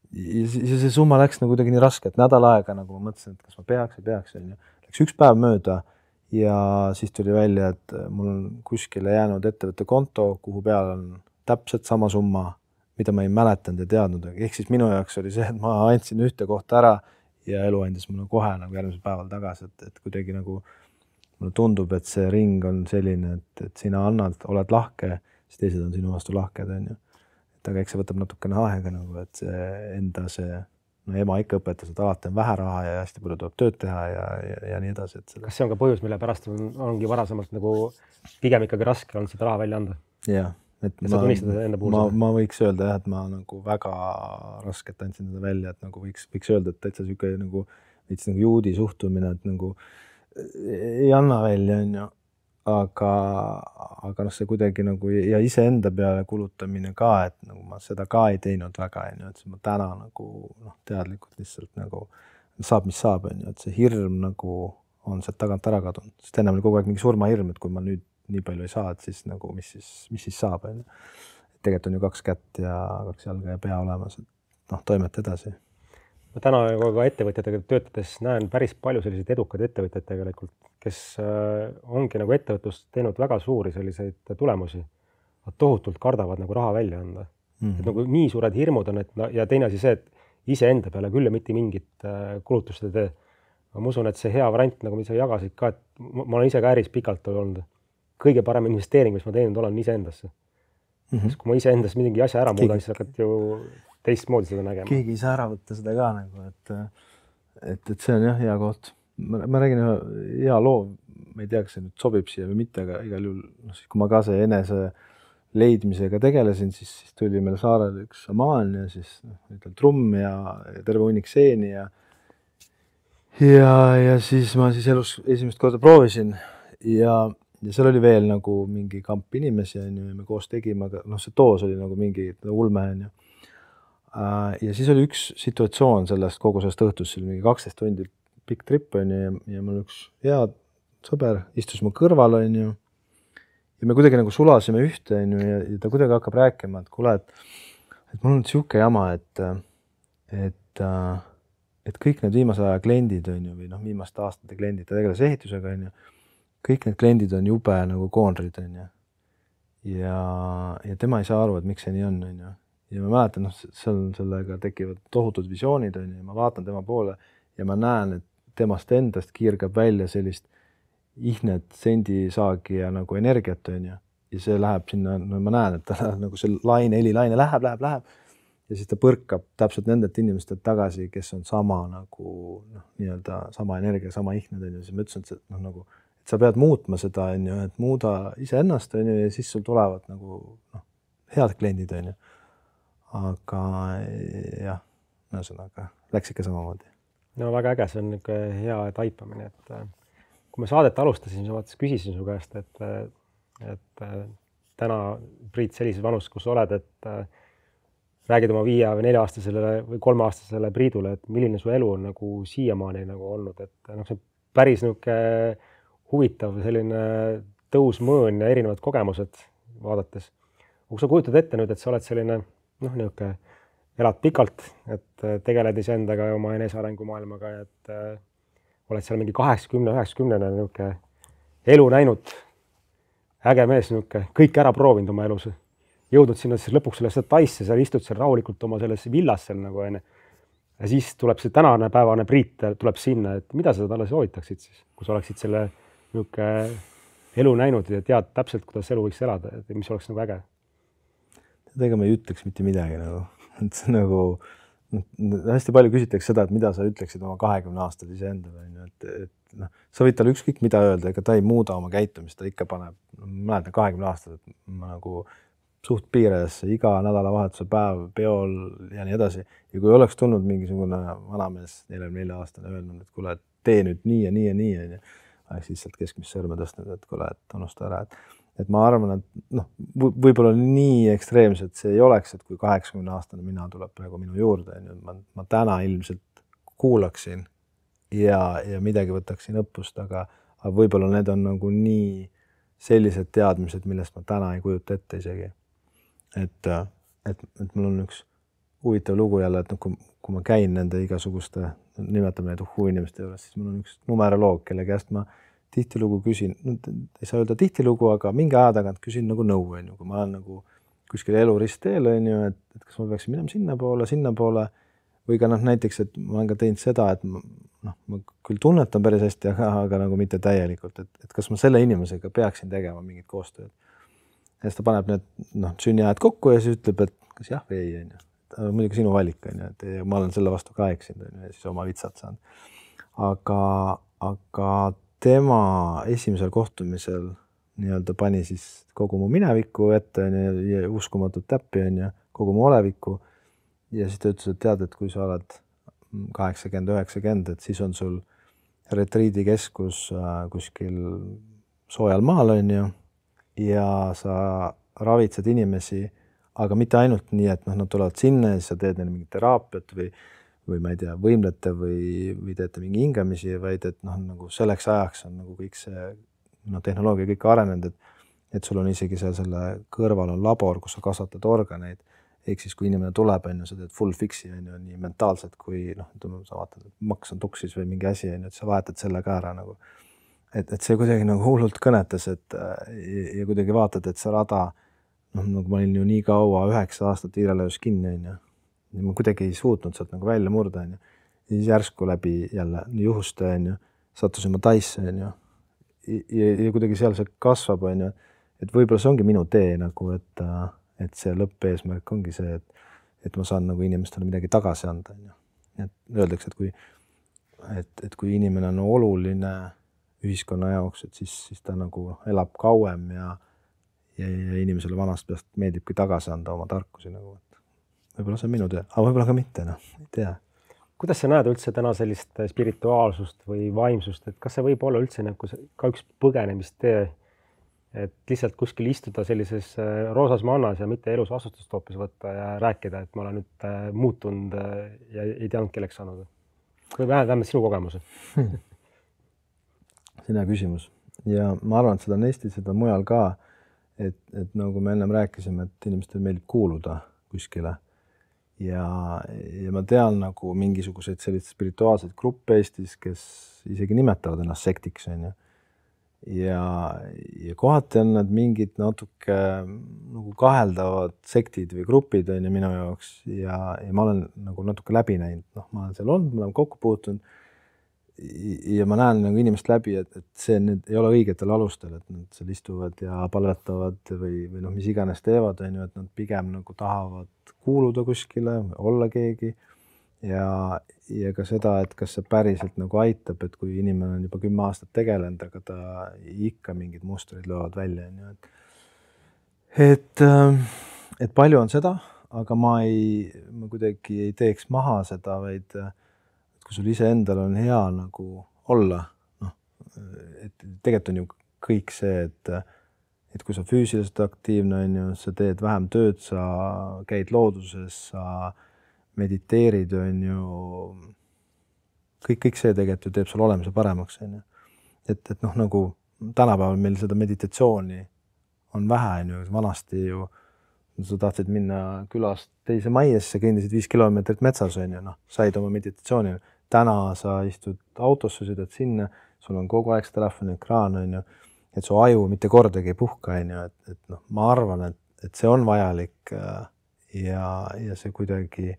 Speaker 2: Ja see summa läks nagu kuidagi nii raske, et nädal aega nagu ma mõtlesin, et kas ma peaks, on ju. Läks üks päev mööda ja siis tuli välja, et mul on kuskile jäänud ettevõtte konto, kuhu peal on täpselt sama summa, mida ma ei mäletanud ja teadnud. Ehk siis minu jaoks oli see, et ma andsin ühte kohta ära ja elu andis mulle kohe nagu järgmisel päeval tagasi, et kuidagi nagu mulle tundub, et see ring on selline, et sina annad, oled lahke, siis teised on sinu vastu lahked, on ju. Aga eks see võtab natukene aega nagu, et see enda ema ikka õpetas, et alati on vähe raha ja hästi palju tuleb tööd teha ja nii edasi.
Speaker 1: Kas see on ka põhjus, mille pärast ongi varasemalt nagu pigem ikkagi raske olnud seda raha välja anda?
Speaker 2: Jah. Ma võiks öelda, et ma nagu väga raskelt andsin seda välja, et nagu võiks öelda, et täitsa siuke nagu juudi suhtumine, et nagu ei anna välja, on ju. Aga see kuidagi nagu ja iseenda peale kulutamine ka, et nagu ma seda ka ei teinud väga, on ju, et ma täna nagu teadlikult lihtsalt nagu saab, mis saab, on ju, et see hirm nagu on sealt tagant ära kadunud, sest ennem oli kogu aeg mingi surmahirm, et kui ma nüüd nii palju ei saa, et siis nagu mis siis saab, on ju. Tegelikult on ju 2 kätt ja 2 jalga ja pea olemas, et toimeta edasi.
Speaker 1: Ma täna ka ettevõtjatega töötades näen päris palju selliseid edukaid ettevõtjaid tegelikult, kes ongi nagu ettevõtlust teinud väga suuri selliseid tulemusi. Nad tohutult kardavad nagu raha välja anda. Et nagu nii suured hirmud on, ja teine asi see, et iseenda peale küll ja mitte mingit kulutust ei tee. Ma usun, et see hea variant, nagu mis sa jagasid ka, et ma olen ise ka äris pikalt olnud. Kõige parem investeering, mis ma teinud olen iseendasse. Kui ma iseendas mingi asja ära muudan, siis hakkad ju teistmoodi seda nägema.
Speaker 2: Keegi ei saa ära võtta seda ka nagu, et see on jah hea koht. Ma räägin hea loo, ma ei tea, kas see nüüd sobib siia või mitte, aga igal juhul, siis kui ma ka see enese leidmisega tegelesin, siis tuli meil saarel üks šamaan ja siis trumm ja terve hunnik seeni ja siis ma siis elus esimest korda proovisin ja seal oli veel nagu mingi kamp inimesi ja me koos tegime, aga see doos oli nagu mingi ulme on ju. Ja siis oli üks situatsioon sellest kogu sellest õhtust, see oli mingi 12 tundi pikk trip on ju ja mul üks hea sõber istus mu kõrval on ju ja me kuidagi nagu sulasime ühte on ju ja ta kuidagi hakkab rääkima, et kuule, et mul on siuke jama, et kõik need viimase aja kliendid on ju või viimaste aastate kliendid, ta tegeles ehitusega on ju, kõik need kliendid on jube nagu koonrid on ju ja tema ei saa aru, et miks see nii on ju. Ja ma mäletan, sellega tekivad tohutud visioonid on ju, ma vaatan tema poole ja ma näen, et temast endast kiirgab välja sellist ihnet sendisaagi ja nagu energiat on ju. Ja see läheb sinna, ma näen, et ta nagu see helilaine läheb ja siis ta põrkab täpselt nendelt inimestelt tagasi, kes on sama nagu nii-öelda sama energia, sama ihned on ju. Siis ma ütlesin, et nagu, et sa pead muutma seda on ju, et muuda iseennast on ju ja siis sul tulevad nagu head kliendid on ju. Aga jah, ühesõnaga läks ikka samamoodi.
Speaker 1: No väga äge, see on hea taipamine, et kui me saadet alustasin, küsisin su käest, et täna Priit sellises vanus, kus oled, et räägid oma 5 või 4-aastasele või 3-aastasele Priidule, et milline su elu on nagu siiamaani nagu olnud, et see on päris huvitav selline tõusmõõn ja erinevad kogemused vaadates. Kui sa kujutad ette nüüd, et sa oled selline elad pikalt, et tegeled iseendaga ja oma enesearengu maailmaga, et oled seal mingi 80-90 elu näinud, äge mees, kõik ära proovinud oma elus, jõudnud sinna siis lõpuks sellesse taisse, seal istud seal rahulikult oma selles villas seal nagu enne. Ja siis tuleb see tänane päevane Priit tuleb sinna, et mida sa talle soovitaksid siis, kui sa oleksid selle elu näinud ja tead täpselt, kuidas elu võiks elada, et mis oleks nagu äge?
Speaker 2: Ega ma ei ütleks mitte midagi nagu, et see nagu hästi palju küsitakse seda, et mida sa ütleksid oma 20-aastase iseendale, et noh, sa võid talle ükskõik mida öelda, ega ta ei muuda oma käitumist, ta ikka paneb, ma mäletan 20-aastaselt, ma nagu suht piires iga nädalavahetuse päev peol ja nii edasi. Ja kui oleks tulnud mingisugune vanamees 44-aastane öelnud, et kuule, tee nüüd nii ja nii ja nii, oleks lihtsalt keskmist sõrme tõstnud, et kuule, et unusta ära, et ma arvan, et noh, võib-olla nii ekstreemselt see ei oleks, et kui 80-aastane mina tuleb praegu minu juurde, ma täna ilmselt kuulaksin ja midagi võtaksin õppust, aga võib-olla need on nagu nii sellised teadmised, millest ma täna ei kujuta ette isegi. Et mul on üks huvitav lugu jälle, et kui ma käin nende igasuguste, nimetame neid uhhu-inimeste juures, siis mul on üks numeroloog, kelle käest ma tihtilugu küsin, ei saa öelda tihtilugu, aga mingi aja tagant küsin nagu nõu, kui ma olen nagu kuskil eluristteel, et kas ma peaksin minema sinnapoole või ka näiteks, et ma olen ka teinud seda, et ma küll tunnetan päris hästi, aga nagu mitte täielikult, et kas ma selle inimesega peaksin tegema mingit koostööd. Ja siis ta paneb need sünniajad kokku ja siis ütleb, et kas jah või ei, muidugi sinu valik, et ma olen selle vastu ka eksinud ja siis oma vitsad saanud. Aga tema esimesel kohtumisel nii-öelda pani siis kogu mu minevikku ette ja uskumatut täppi kogu mu olevikku. Ja siis ta ütles, et tead, et kui sa oled 80-90, et siis on sul retriidikeskus kuskil soojal maal ja sa ravitsed inimesi, aga mitte ainult nii, et nad tulevad sinna ja siis sa teed neile mingit teraapiat või ma ei tea, võimlete või teete mingi hingamisi, vaid et nagu selleks ajaks on nagu kõik see tehnoloogia kõik arenenud, et sul on isegi selle kõrval on labor, kus sa kasvatad organeid, ehk siis kui inimene tuleb, sa teed full fixi, nii mentaalselt kui sa vaatad, et maks on tuksis või mingi asi, et sa vahetad selle ka ära nagu. Et see kuidagi nagu hullult kõnetas, ja kuidagi vaatad, et see rada, nagu ma olin ju nii kaua 9 aastat hiirelöös kinni, ja ma kuidagi ei suutnud sealt nagu välja murda, ja siis järsku läbi jälle juhuste, sattusin ma Taisse, ja kuidagi seal see kasvab, et võib-olla see ongi minu tee nagu, et see lõppeesmärk ongi see, et ma saan nagu inimestele midagi tagasi anda, et öeldakse, et kui inimene on oluline ühiskonna jaoks, et siis ta nagu elab kauem ja inimesele vanast peast meeldibki tagasi anda oma tarkusi nagu, võib-olla see on minu tee, aga võib-olla ka mitte, ei tea.
Speaker 1: Kuidas sa näed üldse täna sellist spirituaalsust või vaimsust, et kas see võib olla üldse nagu ka üks põgenemistee, et lihtsalt kuskil istuda sellises roosas mannas ja mitte elus vastutust hoopis võtta ja rääkida, et ma olen nüüd muutunud ja ei teadnud, kelleks saanud? Või vähemalt sinu kogemus?
Speaker 2: See on hea küsimus. Ja ma arvan, et seda on Eestis, seda mujal ka, et nagu me ennem rääkisime, et inimestel meeldib kuuluda kuskile. Ja ma tean nagu mingisuguseid selliseid spirituaalseid gruppe Eestis, kes isegi nimetavad ennast sektiks. Ja kohati on nad mingid natuke nagu kaheldavad sektid või grupid minu jaoks ja ma olen nagu natuke läbi näinud. Ma olen seal olnud, ma olen kokku puutunud ja ma näen nagu inimest läbi, et see ei ole õigetel alustel, et nad seal istuvad ja palvetavad või mis iganes teevad, et nad pigem nagu tahavad kuuluda kuskile, olla keegi ja ka seda, et kas see päriselt nagu aitab, et kui inimene on juba 10 aastat tegelenud, aga ta ikka mingid mustrid löövad välja. Et palju on seda, aga ma kuidagi ei teeks maha seda, vaid kui sul ise endal on hea nagu olla, et tegelikult on ju kõik see, et kui sa füüsiliselt aktiivne on, sa teed vähem tööd, sa käid looduses, sa mediteerid, kõik see tegelikult ju teeb sul olemise paremaks. Et nagu tänapäeval meil seda meditatsiooni on vähe, vanasti ju sa tahtsid minna külast teise majesse, kõndisid 5 kilomeetrit metsas, said oma meditatsiooni. Täna sa istud autosse, sõidad sinna, sul on kogu aeg telefoni ekraan, et su aju mitte kordagi ei puhka, et ma arvan, et see on vajalik ja see kuidagi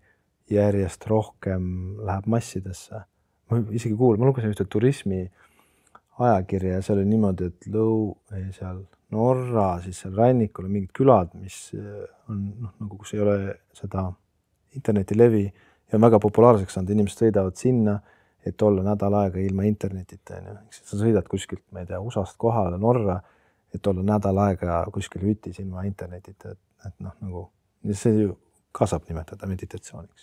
Speaker 2: järjest rohkem läheb massidesse. Ma isegi ma lugesin ühte turismi ajakirja ja seal oli niimoodi, et seal Norra, siis seal rannikul on mingid külad, mis on nagu, kus ei ole seda internetilevi ja on väga populaarseks saanud, inimesed sõidavad sinna, et olla nädal aega ilma internetita. Sa sõidad kuskilt, ma ei tea, USA-st kohale Norra, et olla nädal aega kuskil hütis ilma internetita, et noh, nagu see ju ka saab nimetada meditatsiooniks.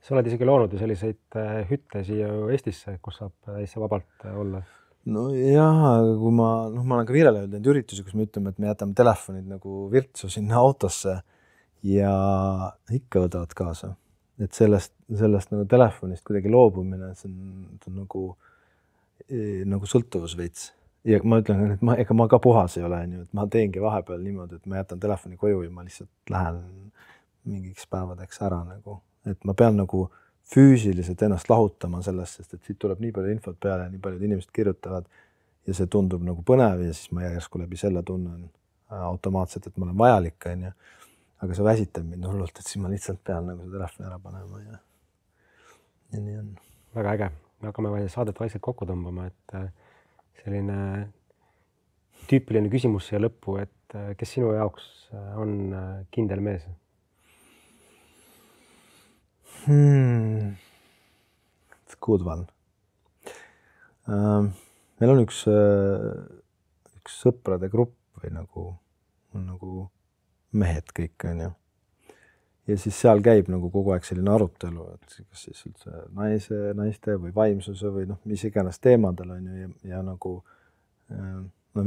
Speaker 1: Sa oled isegi loonud ju selliseid hütte siia Eestisse, kus saab täitsa vabalt olla.
Speaker 2: No jah, kui ma olen ka Virele öelnud neid üritusi, kus me ütleme, et me jätame telefonid nagu virtsu sinna autosse ja ikka võtavad kaasa. Et sellest nagu telefonist kuidagi loobumine, see on nagu sõltuvus veits. Ja ma ütlen, et ega ma ka puhas ei ole, et ma teengi vahepeal niimoodi, et ma jätan telefoni koju ja ma lihtsalt lähen mingiks päevadeks ära nagu. Et ma pean nagu füüsiliselt ennast lahutama sellest, sest et siit tuleb nii palju infot peale ja nii paljud inimesed kirjutavad ja see tundub nagu põnev ja siis ma järsku läbi selle tunnen automaatselt, et ma olen vajalik, aga see väsitab mind hullult, et siis ma lihtsalt pean nagu see telefoni ära panema ja nii on.
Speaker 1: Väga äge. Me hakkame saadet vaikselt kokku tõmbama, et selline tüüpiline küsimus siia lõppu, et kes sinu jaoks on kindel mees?
Speaker 2: Good one. Meil on üks sõprade grupp või nagu mehed kõik, on ju. Ja siis seal käib nagu kogu aeg selline arutelu, et kas siis üldse naiste või vaimsuse või mis iganes teemadel, on ju, ja nagu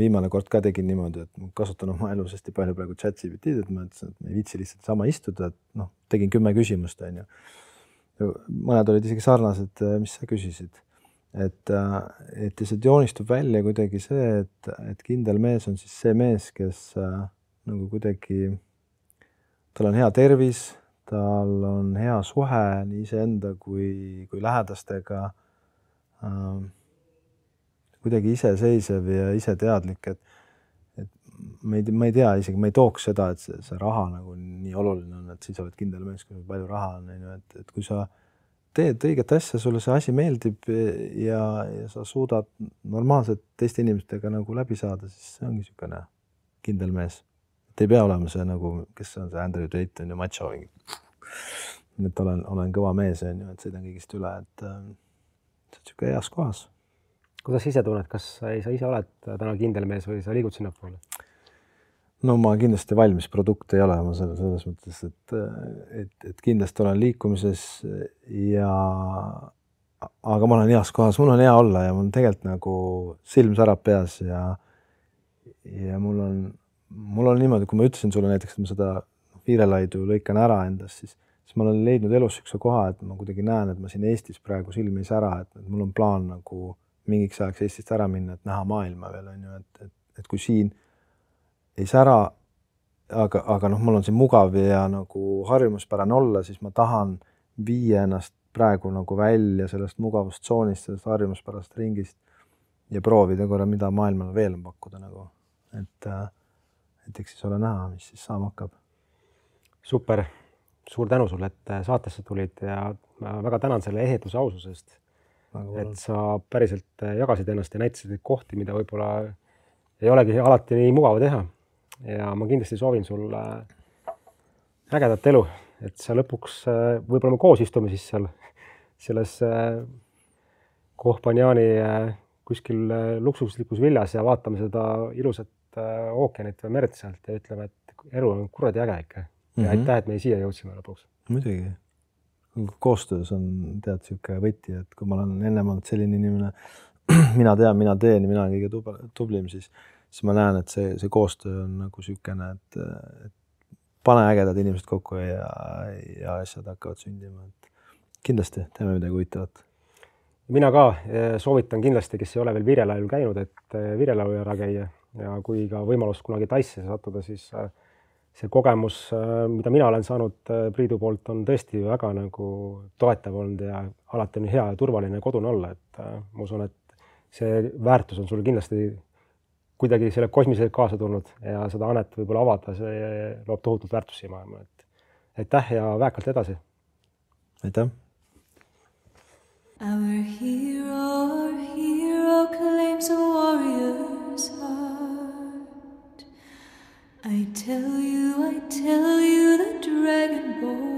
Speaker 2: viimane kord ka tegin niimoodi, et ma kasutan oma elus hästi palju praegu ChatGPT-d, et ma ütlesin, et ma ei viitsi lihtsalt sama istuda, et tegin 10 küsimust, on ju. Mõned olid isegi sarnased, mis sa küsisid. Et see joonistub välja kuidagi see, et kindel mees on siis see mees, kes nagu kuidagi, tal on hea tervis, tal on hea suhe nii iseenda kui lähedastega, kuidagi iseseisev ja iseteadlik, et ma ei tea, isegi ma ei tooks seda, et see raha nagu nii oluline on, et siis oled kindel mees, kui palju raha on, et kui sa teed õiget asja, sulle see asi meeldib ja sa suudad normaalselt teiste inimestega nagu läbi saada, siis see ongi niisugune kindel mees. Et ei pea olema see nagu, kes on see Andrew Tate on ju macho, et olen kõva mees, on ju, et sõidan kõigist üle, et see on niisugune heas kohas.
Speaker 1: Kuidas ise tunned, kas sa ise oled täna kindel mees või sa liigud sinna poole?
Speaker 2: No ma kindlasti valmis produkt ei ole, ma selles mõttes, et kindlasti olen liikumises aga ma olen heas kohas, mul on hea olla ja mul tegelikult nagu silm särab peas ja mul on niimoodi, kui ma ütlesin sulle näiteks, et ma seda Viirelaidu lõikan ära endast, siis ma olen leidnud elus üks koha, et ma kuidagi näen, et ma siin Eestis praegu silmi ei sära, et mul on plaan nagu mingiks ajaks Eestist ära minna, et näha maailma veel, on ju, et kui siin ei sära, aga mul on siin mugav ja nagu harjumuspärane olla, siis ma tahan viia ennast praegu nagu välja sellest mugavustsoonist, sellest harjumuspärasest ringist ja proovida korra, mida maailmale veel on pakkuda nagu. Et eks siis ole näha, mis siis saama hakkab.
Speaker 1: Super. Suur tänu sulle, et saatesse tulid ja ma väga tänan selle ehetuse aususest, et sa päriselt jagasid ennast ja näitasid neid kohti, mida võib-olla ei olegi alati nii mugav teha. Ja ma kindlasti soovin sulle ägedat elu, et sa lõpuks võib-olla me koos istume siis seal selles Kohpanjani kuskil luksuslikus viljas ja vaatame seda ilusat ookeanit või merd sealt ja ütleme, et elu on kuradi äge ikka. Ja aitäh, et me siia jõudsime lõpuks.
Speaker 2: Muidugi. Koostöös on tead siuke võti, et kui ma olen ennem olnud selline inimene, mina tean, mina teen ja mina olen kõige tublim, siis ma näen, et see koostöö on nagu siukene, et pane ägedad inimesed kokku ja asjad hakkavad sündima. Kindlasti teeme midagi huvitavat.
Speaker 1: Mina ka soovitan kindlasti, kes ei ole veel Virelaiul käinud, et Virelaiul ära käia ja kui ka võimalus kunagi Taisse sattuda, siis see kogemus, mida mina olen saanud Priidu poolt, on tõesti väga nagu toetav olnud ja alati on hea ja turvaline kodune olla, et ma usun, et see väärtus on sul kindlasti kuidagi selle kosmisele kaasa tulnud ja seda annet võib-olla avada, see loob tohutult väärtusi maailma. Aitäh ja väekalt edasi.
Speaker 2: Aitäh.
Speaker 3: Our hero claims a warrior's heart. I tell you, the dragon born